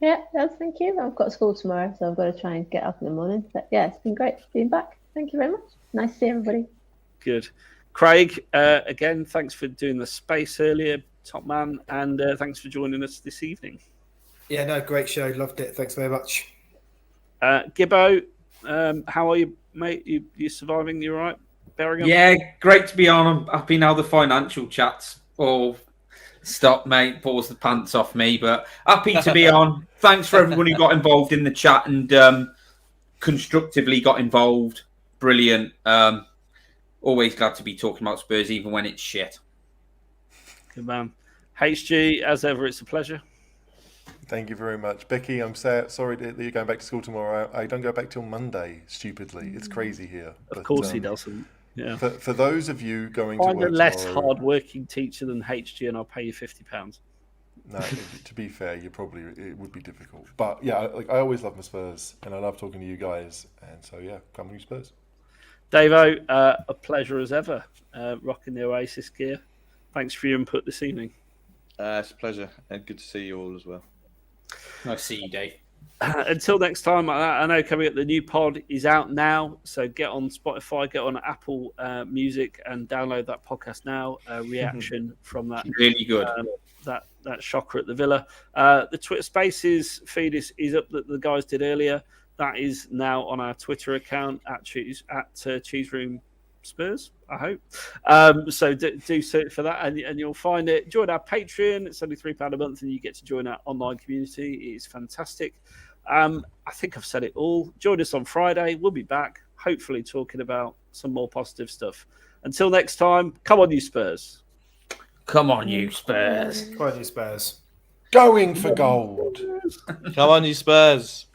Yeah, thank you. I've got school tomorrow, so I've got to try and get up in the morning. But yeah, it's been great being back. Thank you very much. Nice to see everybody. Good. Craig, again, thanks for doing the space earlier, top man, and thanks for joining us this evening. Yeah, no, great show. Loved it. Thanks very much. Gibbo, how are you, mate? You surviving? You all right? Bearing up? Yeah, great to be on. I'm happy now the financial chats all stop, mate. Pulls the pants off me, but happy to be on. Thanks for everyone who got involved in the chat and constructively got involved. Brilliant. Always glad to be talking about Spurs, even when it's shit. Good man. HG, as ever, it's a pleasure. Thank you very much. Becky, I'm sorry that you're going back to school tomorrow. I don't go back till Monday, stupidly. It's crazy here. Of course he doesn't. Yeah. For those of you going Find to work a less tomorrow, hard-working teacher than HG and I'll pay you £50. No, to be fair, it would be difficult. But yeah, I always love my Spurs and I love talking to you guys. And so yeah, come on you Spurs. Davo, a pleasure as ever, rocking the Oasis gear. Thanks for your input this evening. It's a pleasure and good to see you all as well. Nice to see you, Dave. Until next time, I know coming up, the new pod is out now. So get on Spotify, get on Apple Music and download that podcast now. Reaction from that. Really good. That shocker at the Villa. The Twitter Spaces feed is up that the guys did earlier. That is now on our Twitter account at Cheese Room Spurs, I hope. So do search for that and you'll find it. Join our Patreon. It's only £3 a month and you get to join our online community. It is fantastic. I think I've said it all. Join us on Friday. We'll be back, hopefully talking about some more positive stuff. Until next time, come on you Spurs. Come on you Spurs. Come on you Spurs. Going for gold. Come on, you Spurs.